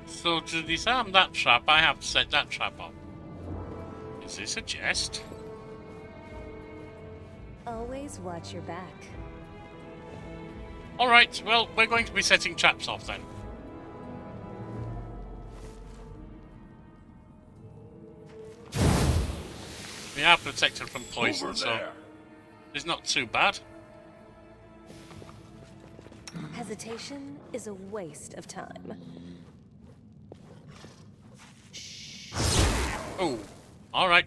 So to disarm that trap, I have to set that trap up. Is this a jest? Always watch your back. Alright, well, we're going to be setting traps off then. We are protected from poison, Over so there. it's not too bad. Hesitation is a waste of time. Oh, alright.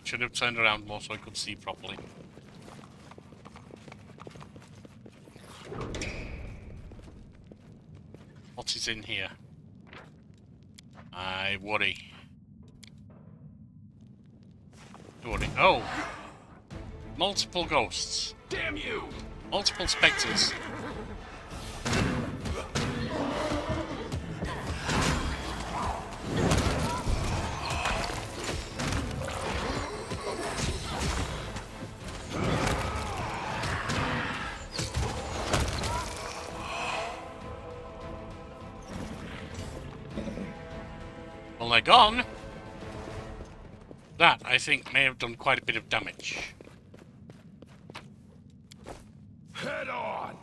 Should have turned around more so I could see properly. What is in here? I worry. Oh! Multiple ghosts. Damn you! Multiple spectres. Well, they're gone. That, I think, may have done quite a bit of damage. Head on.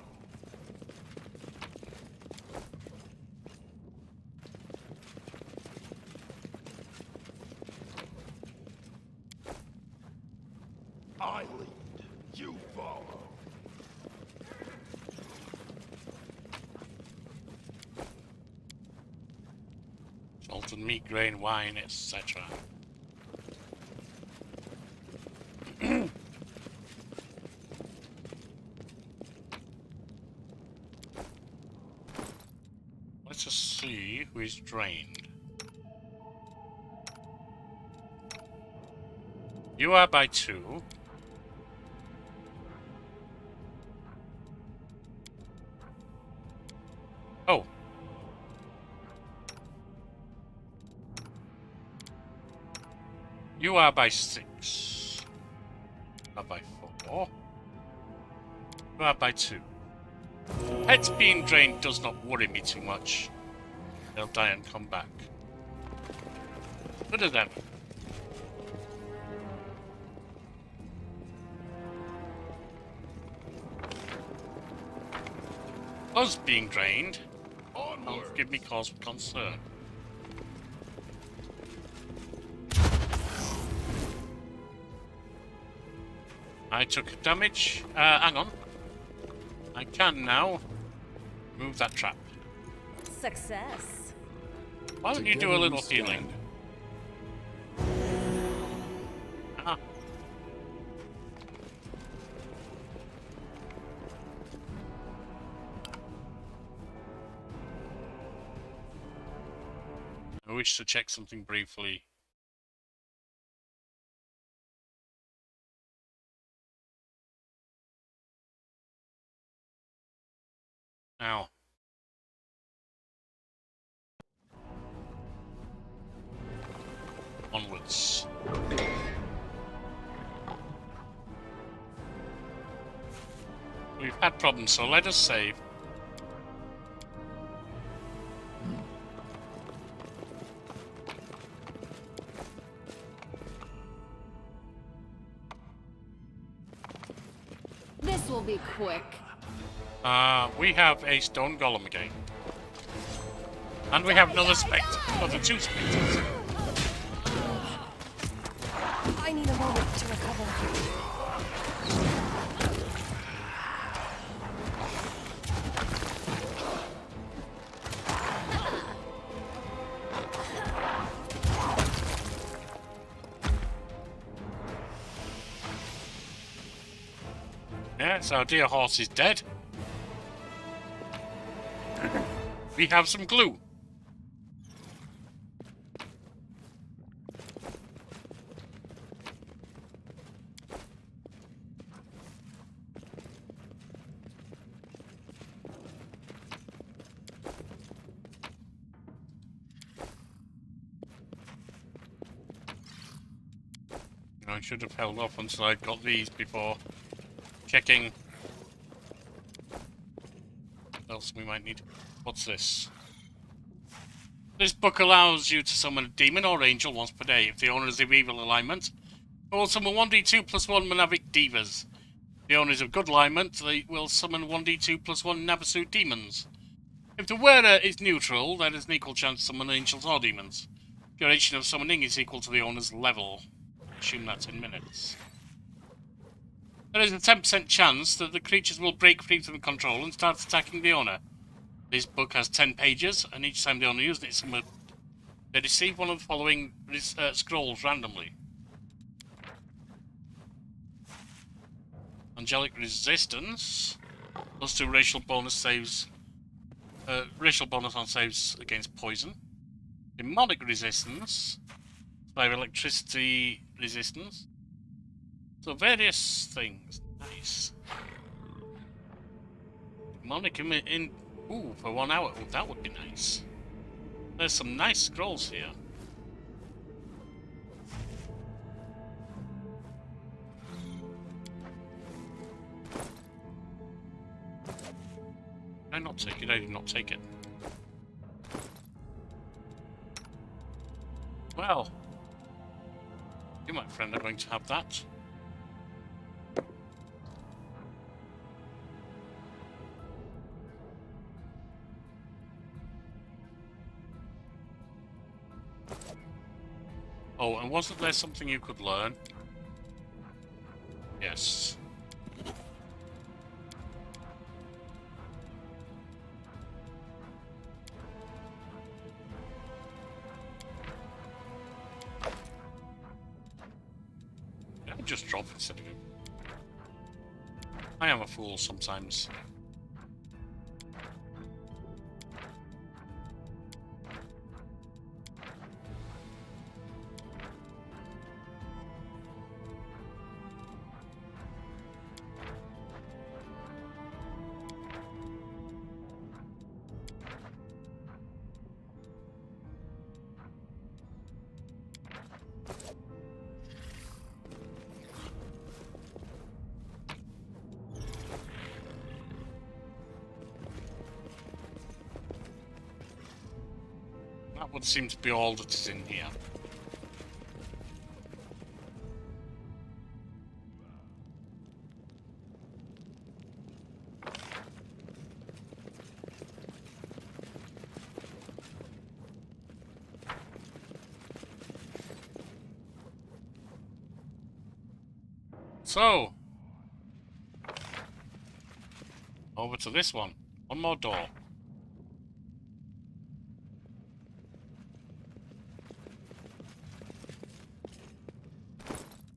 I lead. You follow. Salted meat, grain, wine, etc. Let's just see who is drained. You are by 2. Oh. You are by 6. Are by 4. You are by 2. Pets being drained does not worry me too much. They'll die and come back. Good of them. Us being drained Onward. don't give me cause for concern. I took damage. Hang on. I can now move that trap. Success. Why don't you do a little healing? Ah. I wish to check something briefly. Now. Onwards. We've had problems, so let us save. This will be quick. We have a stone golem again. And we have another spectre. Another 2 spectres. I need a moment to recover. Yes, our dear horse is dead. We have some glue. I should have held off until I'd got these before checking what else we might need. What's this? This book allows you to summon a demon or angel once per day. If the owner is of evil alignment, it will summon 1d2 plus 1 Manavik Divas. If the owner is of good alignment, they will summon 1d2 plus 1 Nabasut demons. If the wearer is neutral, there is an equal chance to summon angels or demons. Duration of summoning is equal to the owner's level. Assume that's in minutes. There is a 10% chance that the creatures will break free from control and start attacking the owner. This book has 10 pages, and each time the owner uses it, they receive one of the following scrolls randomly. Angelic Resistance, +2 racial bonus saves, racial bonus on saves against poison. Demonic Resistance, 5 electricity resistance. So various things. Nice. Demonic in ooh, for 1 hour. Ooh, that would be nice. There's some nice scrolls here. Did I not take it? I did not take it. Well, you, my friend, are going to have that. Oh, and wasn't there something you could learn? Yes. Did I just drop instead of him? I am a fool sometimes. That would seem to be all that is in here. So, over to this one. One more door.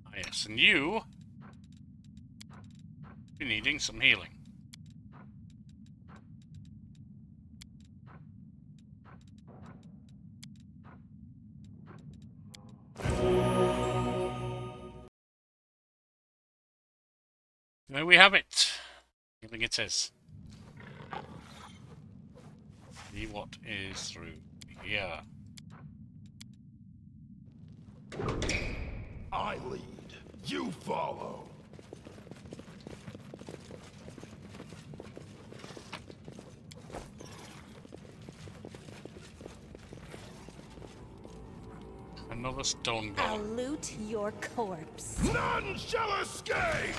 Ah, yes, and you be needing some healing. There we have it. Healing it is. See what is through here. I lead. You follow. Another stone I'll golem. loot your corpse. None shall escape!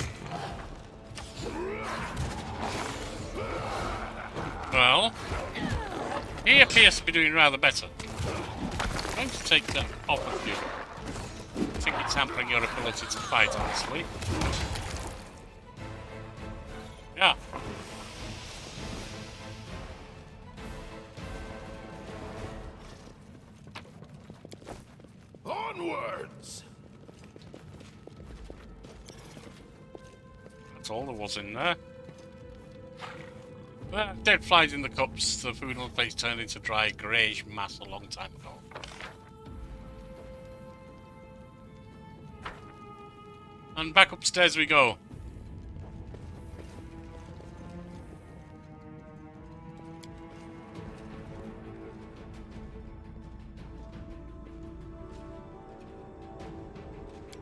Well, he appears to be doing rather better. I'm going to take that off of you. I think it's hampering your ability to fight, honestly. Yeah. Onwards! That's all there was in there. Dead flies in the cups. The food on the plates turned into dry greyish mass a long time ago. And back upstairs we go.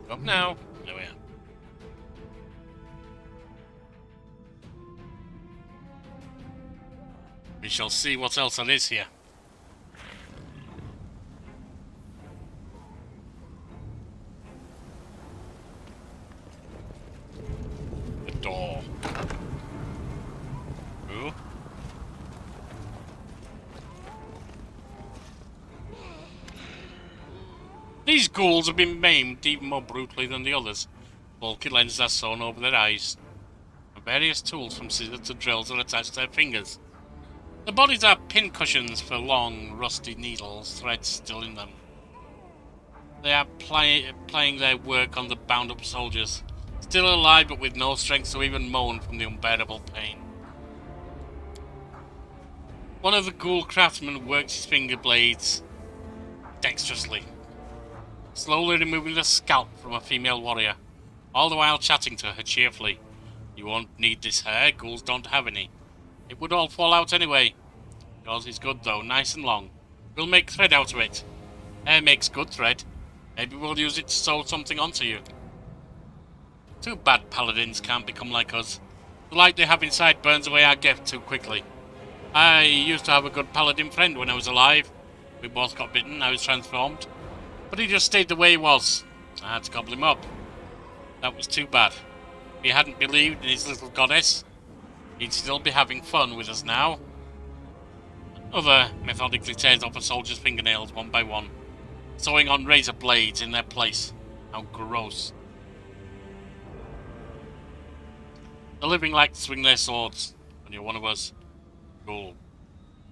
Come. No. There we are. We shall see what else there is here. The door. Ooh. These ghouls have been maimed even more brutally than the others. Bulky lenses are sewn over their eyes. And various tools from scissors to drills are attached to their fingers. The bodies are pincushions for long, rusty needles, threads still in them. They are playing their work on the bound-up soldiers, still alive but with no strength to even moan from the unbearable pain. One of the ghoul craftsmen works his finger blades dexterously, slowly removing the scalp from a female warrior, all the while chatting to her cheerfully. You won't need this hair, ghouls don't have any. It would all fall out anyway. Yours is good though, nice and long. We'll make thread out of it. Hair makes good thread. Maybe we'll use it to sew something onto you. Too bad paladins can't become like us. The light they have inside burns away our gift too quickly. I used to have a good paladin friend when I was alive. We both got bitten, I was transformed. But he just stayed the way he was. I had to gobble him up. That was too bad. If he hadn't believed in his little goddess, he'd still be having fun with us now. Another methodically tears off a soldier's fingernails one by one, sewing on razor blades in their place. How gross. The living like to swing their swords. When you're one of us, cool.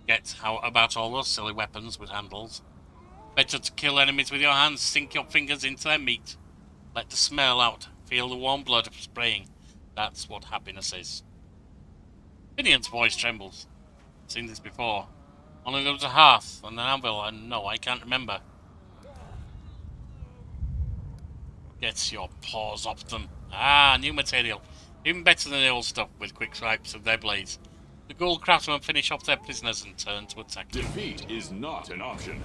Get how about all those silly weapons with handles? Better to kill enemies with your hands, sink your fingers into their meat. Let the smell out, feel the warm blood spraying. That's what happiness is. Finian's voice trembles. I've seen this before. Only there was a hearth and an anvil, and no, I can't remember. Get your paws off them. Ah, new material. Even better than the old stuff with quick swipes of their blades. The ghoul craftsmen finish off their prisoners and turn to attack you. Defeat is not an option.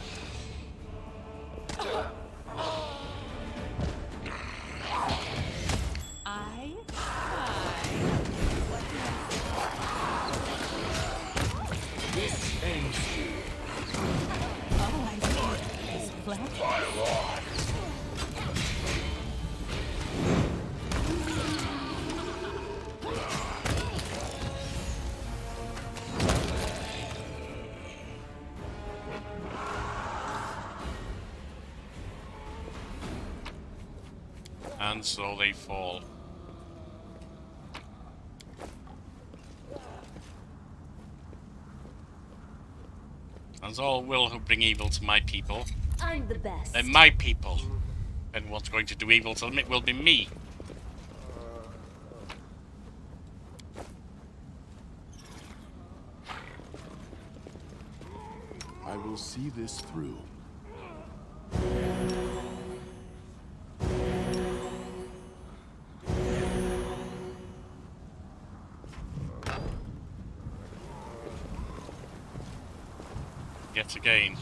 This ends you. Oh, I see. This flesh. And so they fall. As all will who bring evil to my people. I'm the best. They're my people. And what's going to do evil to them, it will be me. I will see this through. Yet again.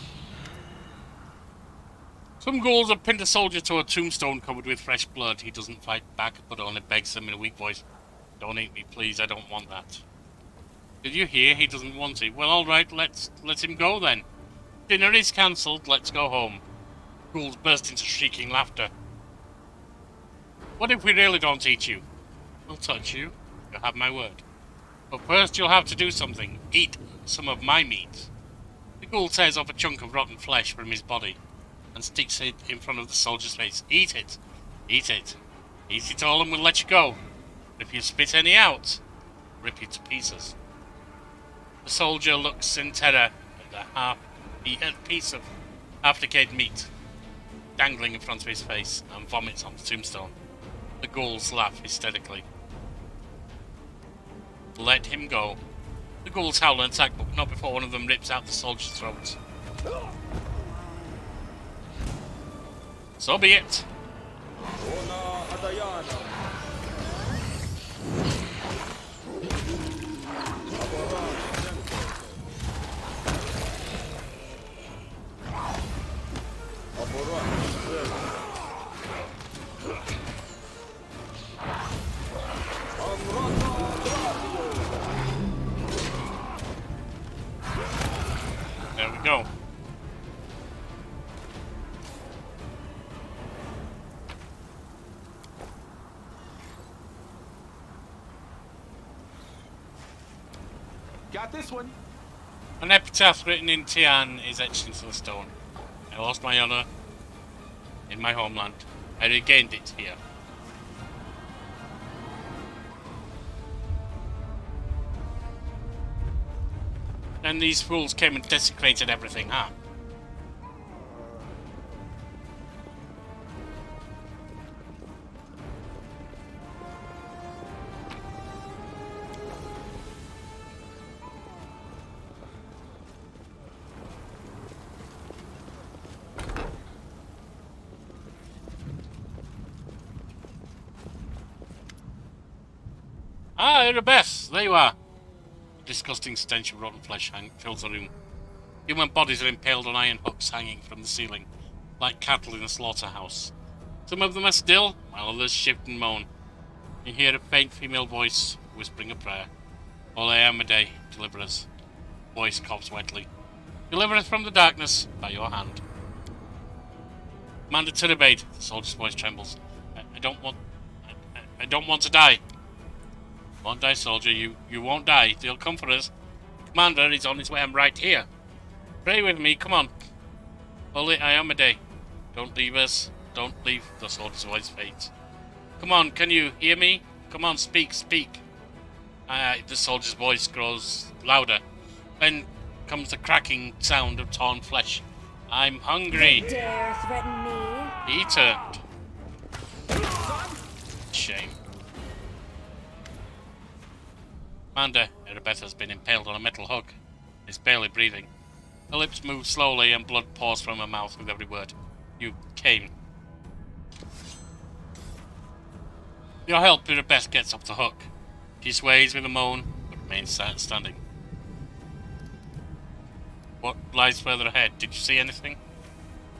Some ghouls have pinned a soldier to a tombstone covered with fresh blood. He doesn't fight back, but only begs them in a weak voice. Don't eat me, please, I don't want that. Did you hear? He doesn't want it. Well, alright, let him go then. Dinner is cancelled, let's go home. Ghouls burst into shrieking laughter. What if we really don't eat you? We'll touch you. You'll have my word. But first you'll have to do something. Eat some of my meat. The ghoul tears off a chunk of rotten flesh from his body and sticks it in front of the soldier's face. Eat it. Eat it. Eat it all and we'll let you go. But if you spit any out, rip you to pieces. The soldier looks in terror at the half-eaten piece of half-decayed meat dangling in front of his face and vomits on the tombstone. The ghouls laugh hysterically. Let him go. The ghouls howl and attack, but not before one of them rips out the soldier's throat. So be it. Go. Got this one. An epitaph written in Tian is etched into the stone. I lost my honor in my homeland. I regained it here. And these fools came and desecrated everything, huh? Ah, Erebeth, there you are. A disgusting stench of rotten flesh fills the room. Human bodies are impaled on iron hooks hanging from the ceiling, like cattle in a slaughterhouse. Some of them are still, while others shift and moan. You hear a faint female voice whispering a prayer. All I am a day, deliver us. Voice coughs wetly. Deliver us from the darkness by your hand. Commander Tirabade, the soldier's voice trembles. I don't want to die. Won't die, soldier. You won't die. They'll come for us. Commander is on his way. I'm right here. Pray with me. Come on. Holy Ayamade. Don't leave us. Don't leave. The soldier's voice fades. Come on. Can you hear me? Come on. Speak. Speak. The soldier's voice grows louder. Then comes the cracking sound of torn flesh. I'm hungry. You dare threaten me? He turned. Shame. Commander, Erebeth has been impaled on a metal hook. Is barely breathing. Her lips move slowly and blood pours from her mouth with every word. You came. Your help, Erebeth gets up the hook. She sways with a moan, but remains standing. What lies further ahead? Did you see anything?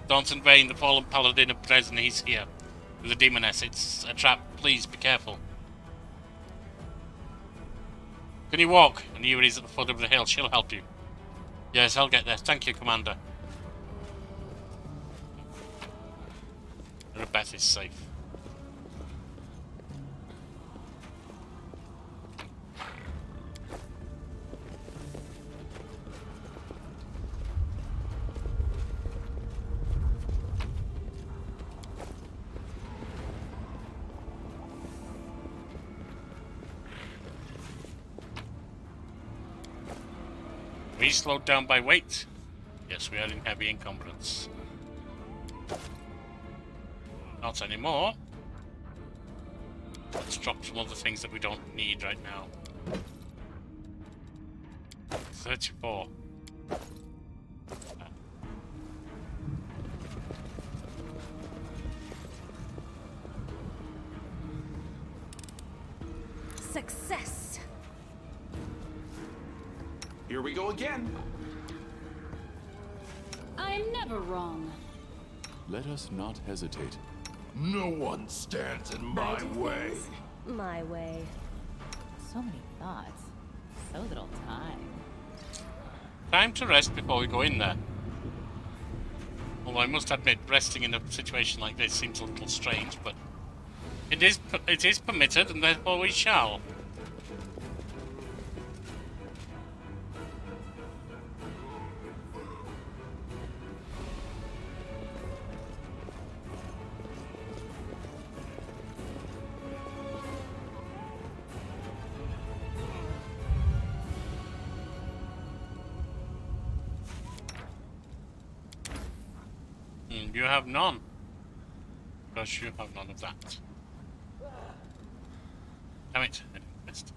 Daunton Vane, the fallen paladin of Dresden, he's here. With a demoness. It's a trap. Please be careful. Can you walk? Anira is at the foot of the hill. She'll help you. Yes, I'll get there. Thank you, Commander. Erebeth is safe. We slowed down by weight. Yes, we are in heavy encumbrance. Not anymore. Let's drop some other things that we don't need right now. 34. Success. Here we go again. I'm never wrong. Let us not hesitate. No one stands in my I do way. things my way. So many thoughts. So little time. Time to rest before we go in there. Although I must admit, resting in a situation like this seems a little strange, but it is permitted, and therefore we shall. You have none. Because you have none of that. Damn it, I missed.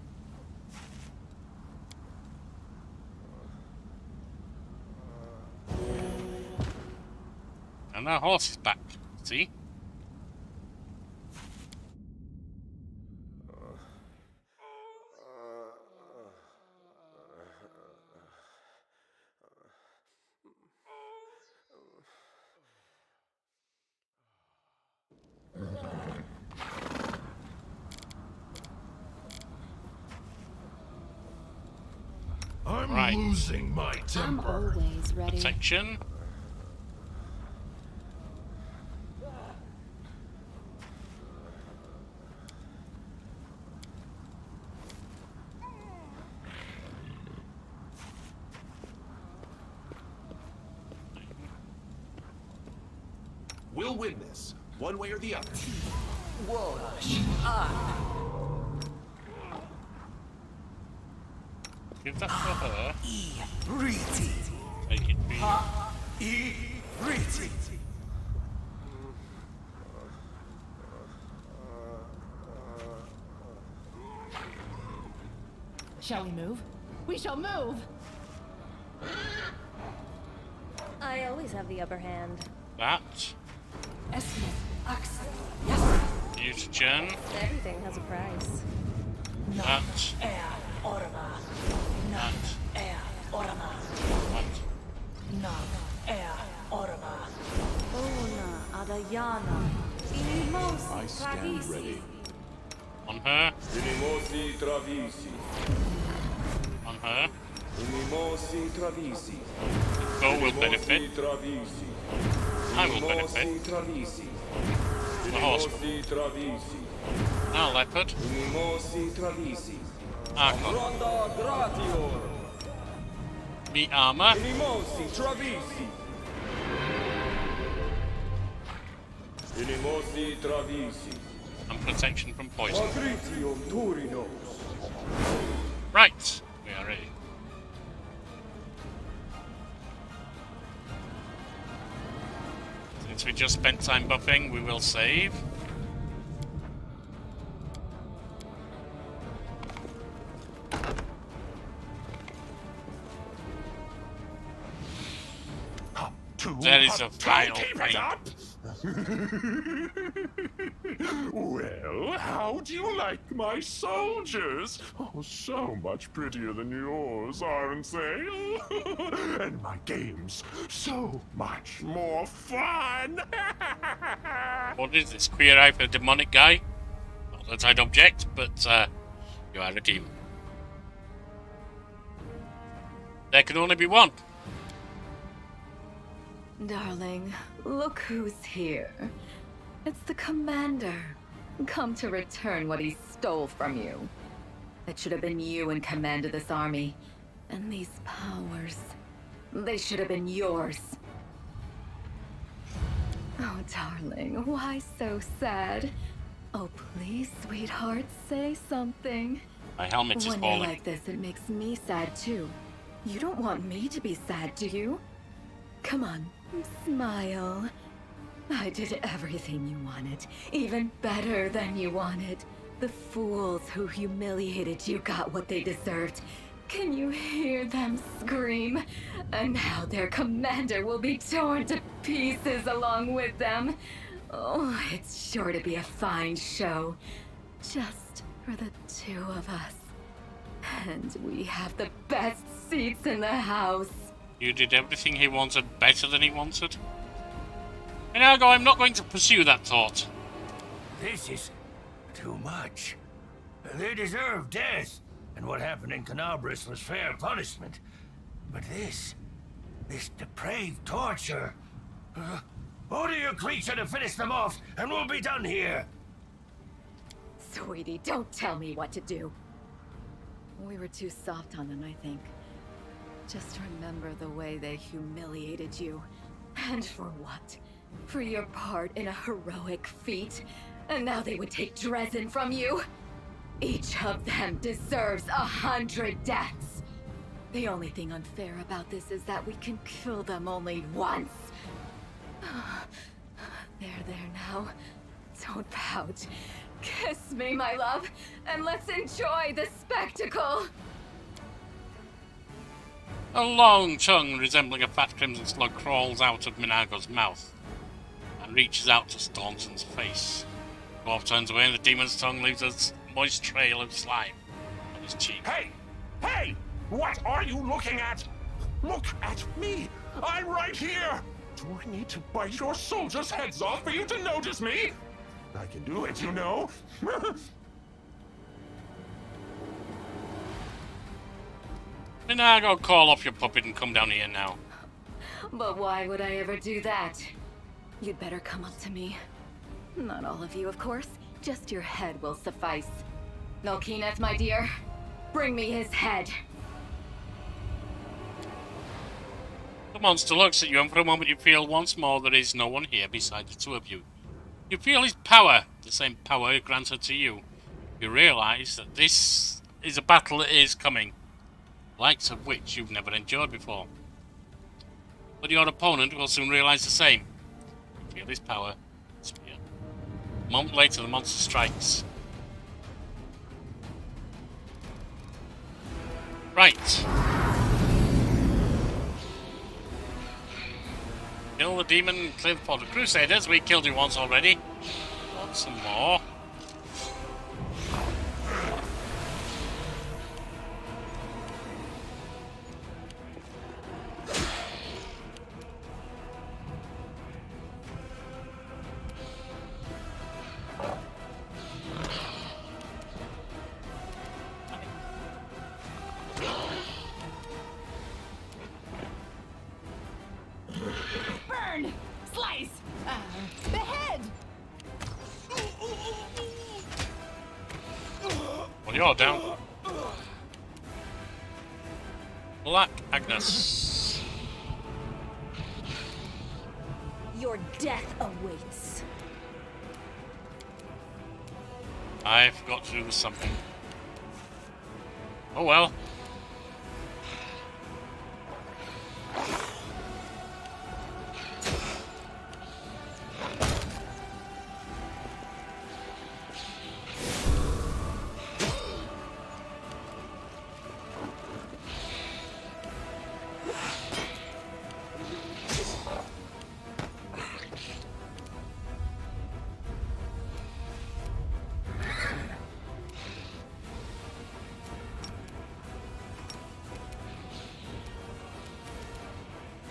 And our horse is back, see? I'm Right. losing my I'm temper. always ready. Protection. We'll win this, one way or the other. Wash. Give that to her. Riti. Take it, be. Riti. Shall we move? We shall move! I always have the upper hand. That. Estimate. Axel. Mutagen. Everything has a price. That. Orma. That. Orma. That. Orma. Ona Adayana. Inimos I stand Pravisi. ready. On her. Unimosi travisi. On her. Unimosi travisi. Go will benefit. Unimosi travisi. I will benefit. Unimosi travisi. The horse. Unimosi travisi. Now leopard. Unimosi travisi. Archon. Ronda gratior. Me armor. Unimosi travisi. Unimosi travisi. And protection from poison. Patritium turinos. Right. We are ready. Since we just spent time buffing, we will save. That is a final thing. Well, how do you like my soldiers? Oh, so much prettier than yours, aren't they? And my games, so much more fun! What is this? Queer eye for a demonic guy? Not that I'd object, but you are a demon. There can only be one. Darling, look who's here. It's the commander, come to return what he stole from you. It should have been you in command of this army. And these powers, they should have been yours. Oh, darling, why so sad? Oh, please, sweetheart, say something. My helmet is When you're falling. like this, it makes me sad too. You don't want me to be sad, do you? Come on, smile. I did everything you wanted, even better than you wanted. The fools who humiliated you got what they deserved. Can you hear them scream? And now their commander will be torn to pieces along with them. Oh, it's sure to be a fine show. Just for the two of us. And we have the best seats in the house. You did everything he wanted better than he wanted? Minago, I'm not going to pursue that thought. This is too much. They deserve death, and what happened in Canabris was fair punishment. But this depraved torture. Order your creature to finish them off, and we'll be done here. Sweetie, don't tell me what to do. We were too soft on them, I think. Just remember the way they humiliated you. And for what? For your part in a heroic feat? And now they would take Dresden from you? Each of them deserves 100 deaths. The only thing unfair about this is that we can kill them only once. There now. Don't pout. Kiss me, my love, and let's enjoy the spectacle. A long tongue resembling a fat crimson slug crawls out of Minago's mouth and reaches out to Staunton's face. Dwarf turns away and the demon's tongue leaves a moist trail of slime on his cheek. Hey! Hey! What are you looking at? Look at me! I'm right here! Do I need to bite your soldiers' heads off for you to notice me? I can do it, you know. I mean, I gotta call off your puppet and come down here now. But why would I ever do that? You'd better come up to me. Not all of you, of course. Just your head will suffice. Nolkineth, my dear, bring me his head. The monster looks at you, and for a moment you feel once more there is no one here beside the two of you. You feel his power, the same power granted to you. You realise that this is a battle that is coming, likes of which you've never endured before. But your opponent will soon realise the same. You feel his power. Spear. A moment later, the monster strikes. Right. Kill the demon, clear the fort of Crusaders. We killed you once already. Want some more? Burn! Slice! Behead! Well, you're down. Black Agnes. Your death awaits. I forgot to do something. Oh well.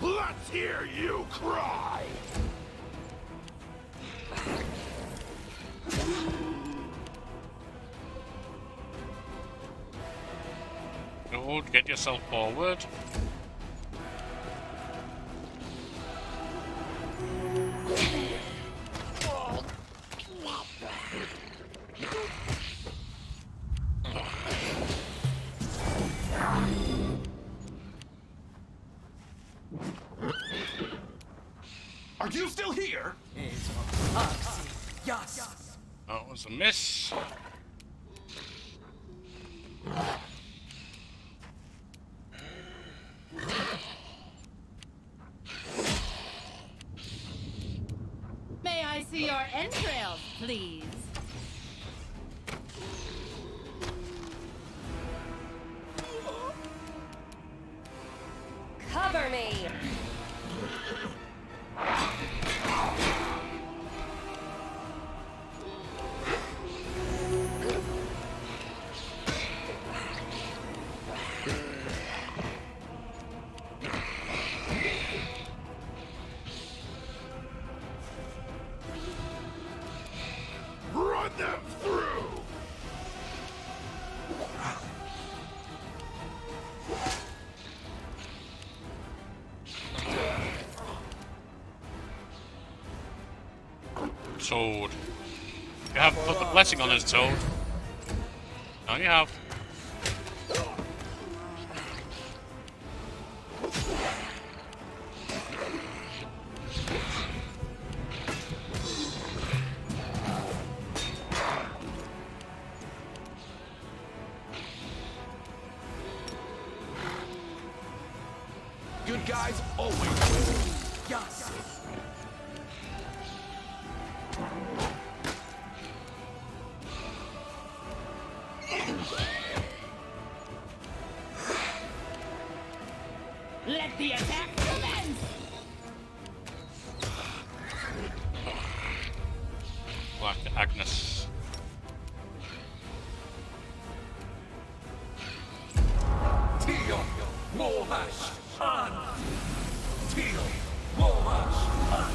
Let's hear you cry! Good, get yourself forward. Are you still here? That was a miss. May I see your entrails, please? Cover me! Run them through! Toad. You have put the blessing on his Toad. Now you have. Good guys always win. Yes. Let the attack commence! Black Agnes. Teal, Mohash, on! Teal, Mohash, on!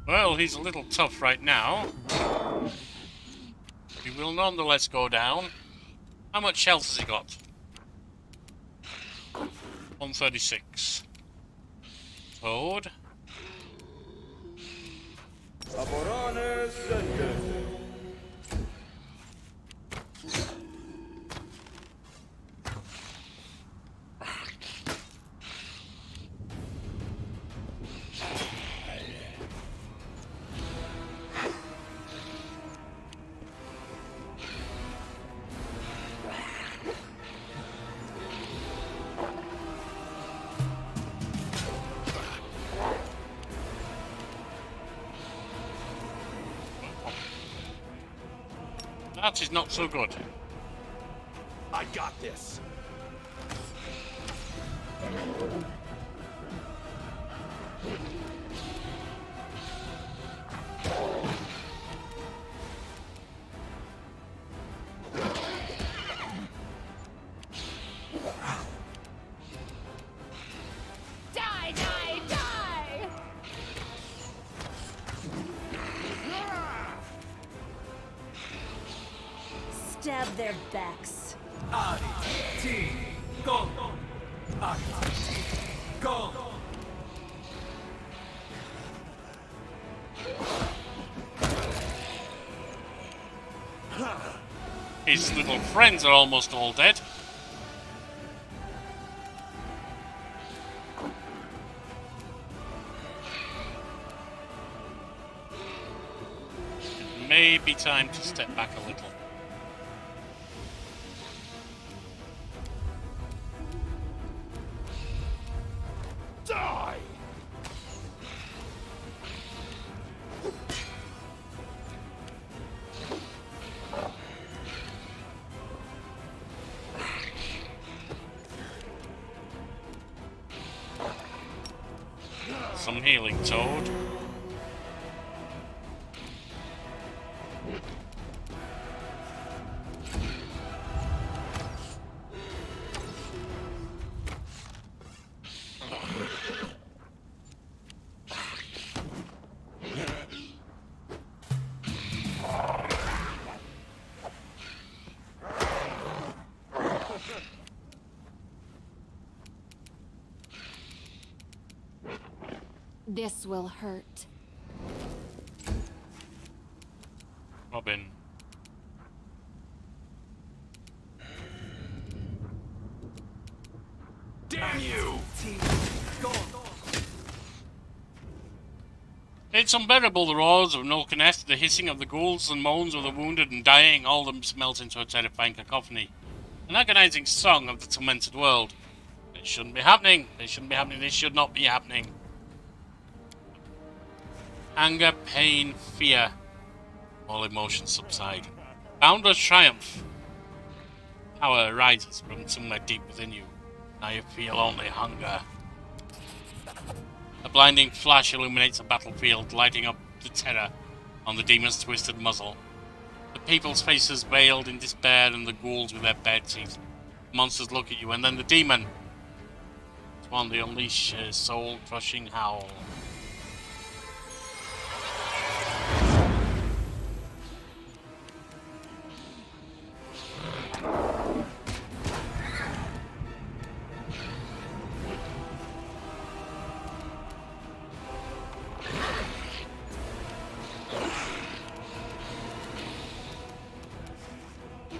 Well, he's a little tough right now. He will nonetheless go down. How much health has he got? 136. Toad. Aborane sente. That is not so good. I got this. Die, die, die! Stab their backs. Go. Go. His little friends are almost all dead. It may be time to step back a little. Die! Some healing, Toad. This will hurt. Robin. Damn you! It's unbearable, the roars of Nolkeneth, the hissing of the ghouls and moans of the wounded and dying, all of them smelt into a terrifying cacophony. An agonizing song of the tormented world. It shouldn't be happening. It shouldn't be happening. This should not be happening. Anger, pain, fear. All emotions subside. Boundless triumph. Power arises from somewhere deep within you. Now you feel only hunger. A blinding flash illuminates the battlefield, lighting up the terror on the demon's twisted muzzle. The people's faces veiled in despair and the ghouls with their bared teeth. The monsters look at you, and then the demon. It's one to unleash a soul-crushing howl.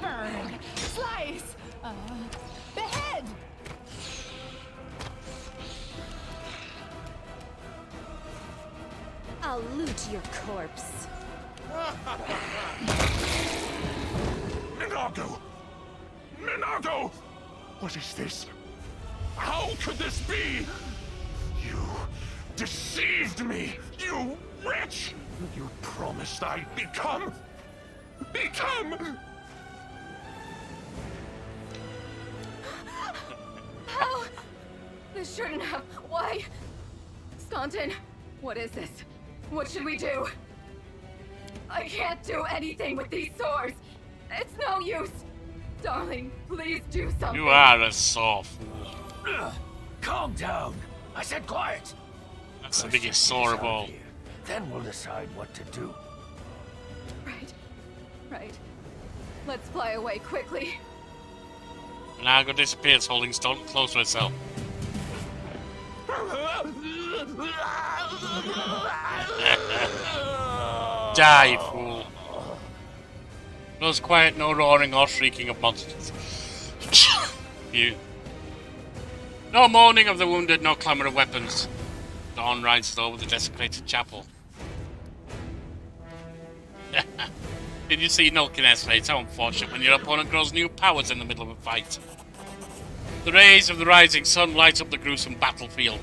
Burn. Slice. Behead. I'll loot your corpse. Minago! Minago! What is this? How could this be? You deceived me, you wretch! You promised I'd become... How? This shouldn't have. Why? Staunton, what is this? What should we do? I can't do anything with these sores. It's no use. Darling, please do something. You are a sore fool. Calm down. I said quiet. That's the biggest sore of all. Then we'll decide what to do. Right. Right. Let's fly away quickly. Naga disappears, holding Stone close to herself. Die, fool. No quiet, no roaring or shrieking of monsters. You. No mourning of the wounded, no clamour of weapons. Dawn rises over the desecrated chapel. Did you see Nulkin's face? How unfortunate when your opponent grows new powers in the middle of a fight. The rays of the rising sun light up the gruesome battlefield,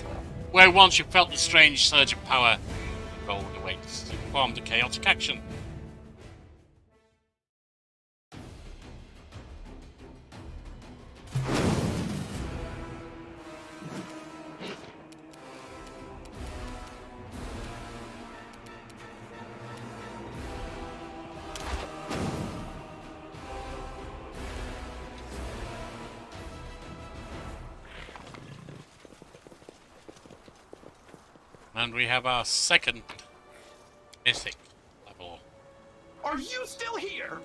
where once you felt the strange surge of power. The road awaits to perform the chaotic action. And we have our second mythic level. Are you still here?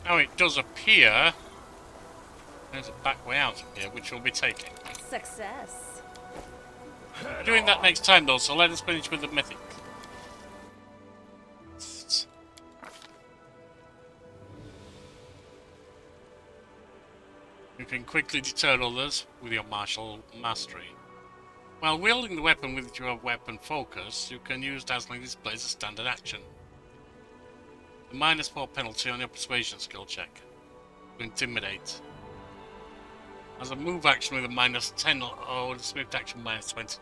Now it does appear there's a back way out of here, which we'll be taking. Success. We're doing that next time though, so let us finish with the mythic. You can quickly deter others with your martial mastery. While wielding the weapon with your weapon focus, you can use dazzling display as a standard action. The -4 penalty on your persuasion skill check to intimidate. As a move action with a -10 or a swift action -20.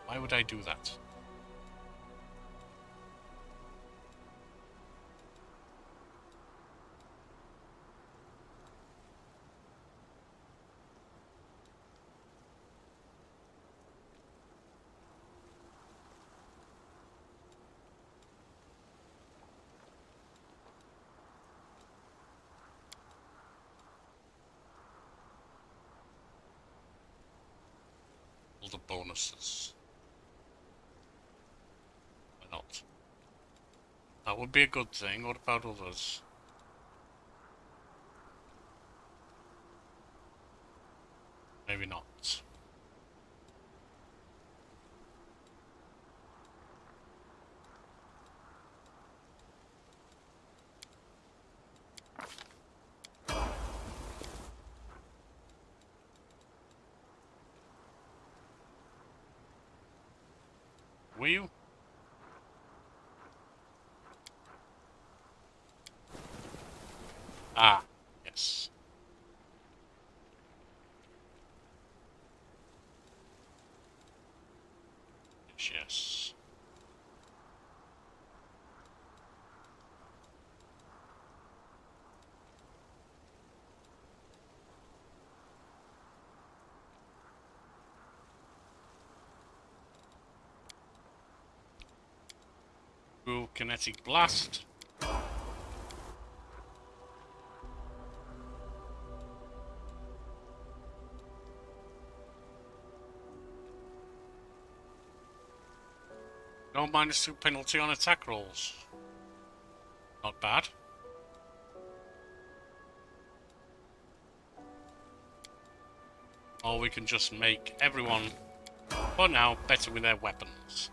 Why would I do that? All the bonuses. Why not? That would be a good thing. What about others? Maybe not. Were you? Ah, yes. Yes. Kinetic blast. No -2 penalty on attack rolls. Not bad. Or we can just make everyone, for now, better with their weapons.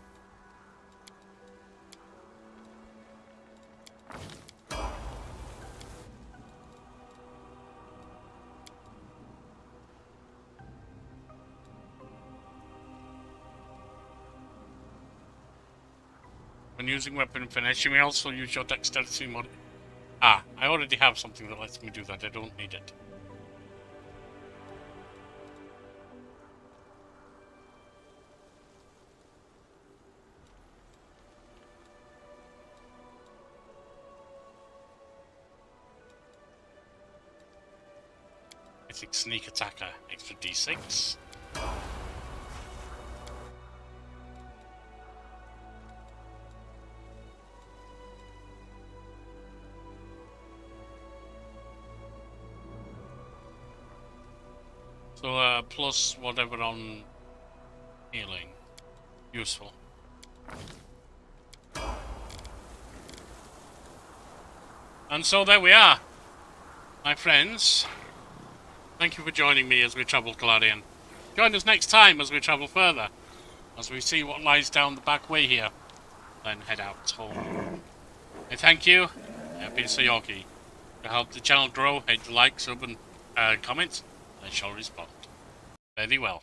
When using weapon finish, you may also use your dexterity mod. Ah, I already have something that lets me do that. I don't need it. Basic sneak attacker, extra d6. So plus whatever on healing. Useful. And so there we are, my friends. Thank you for joining me as we travel Galarian. Join us next time as we travel further, as we see what lies down the back way here, then head out home. I thank you. I've been Sayoki. To help the channel grow, hit the like, sub, and comment. I shall respond. Very well.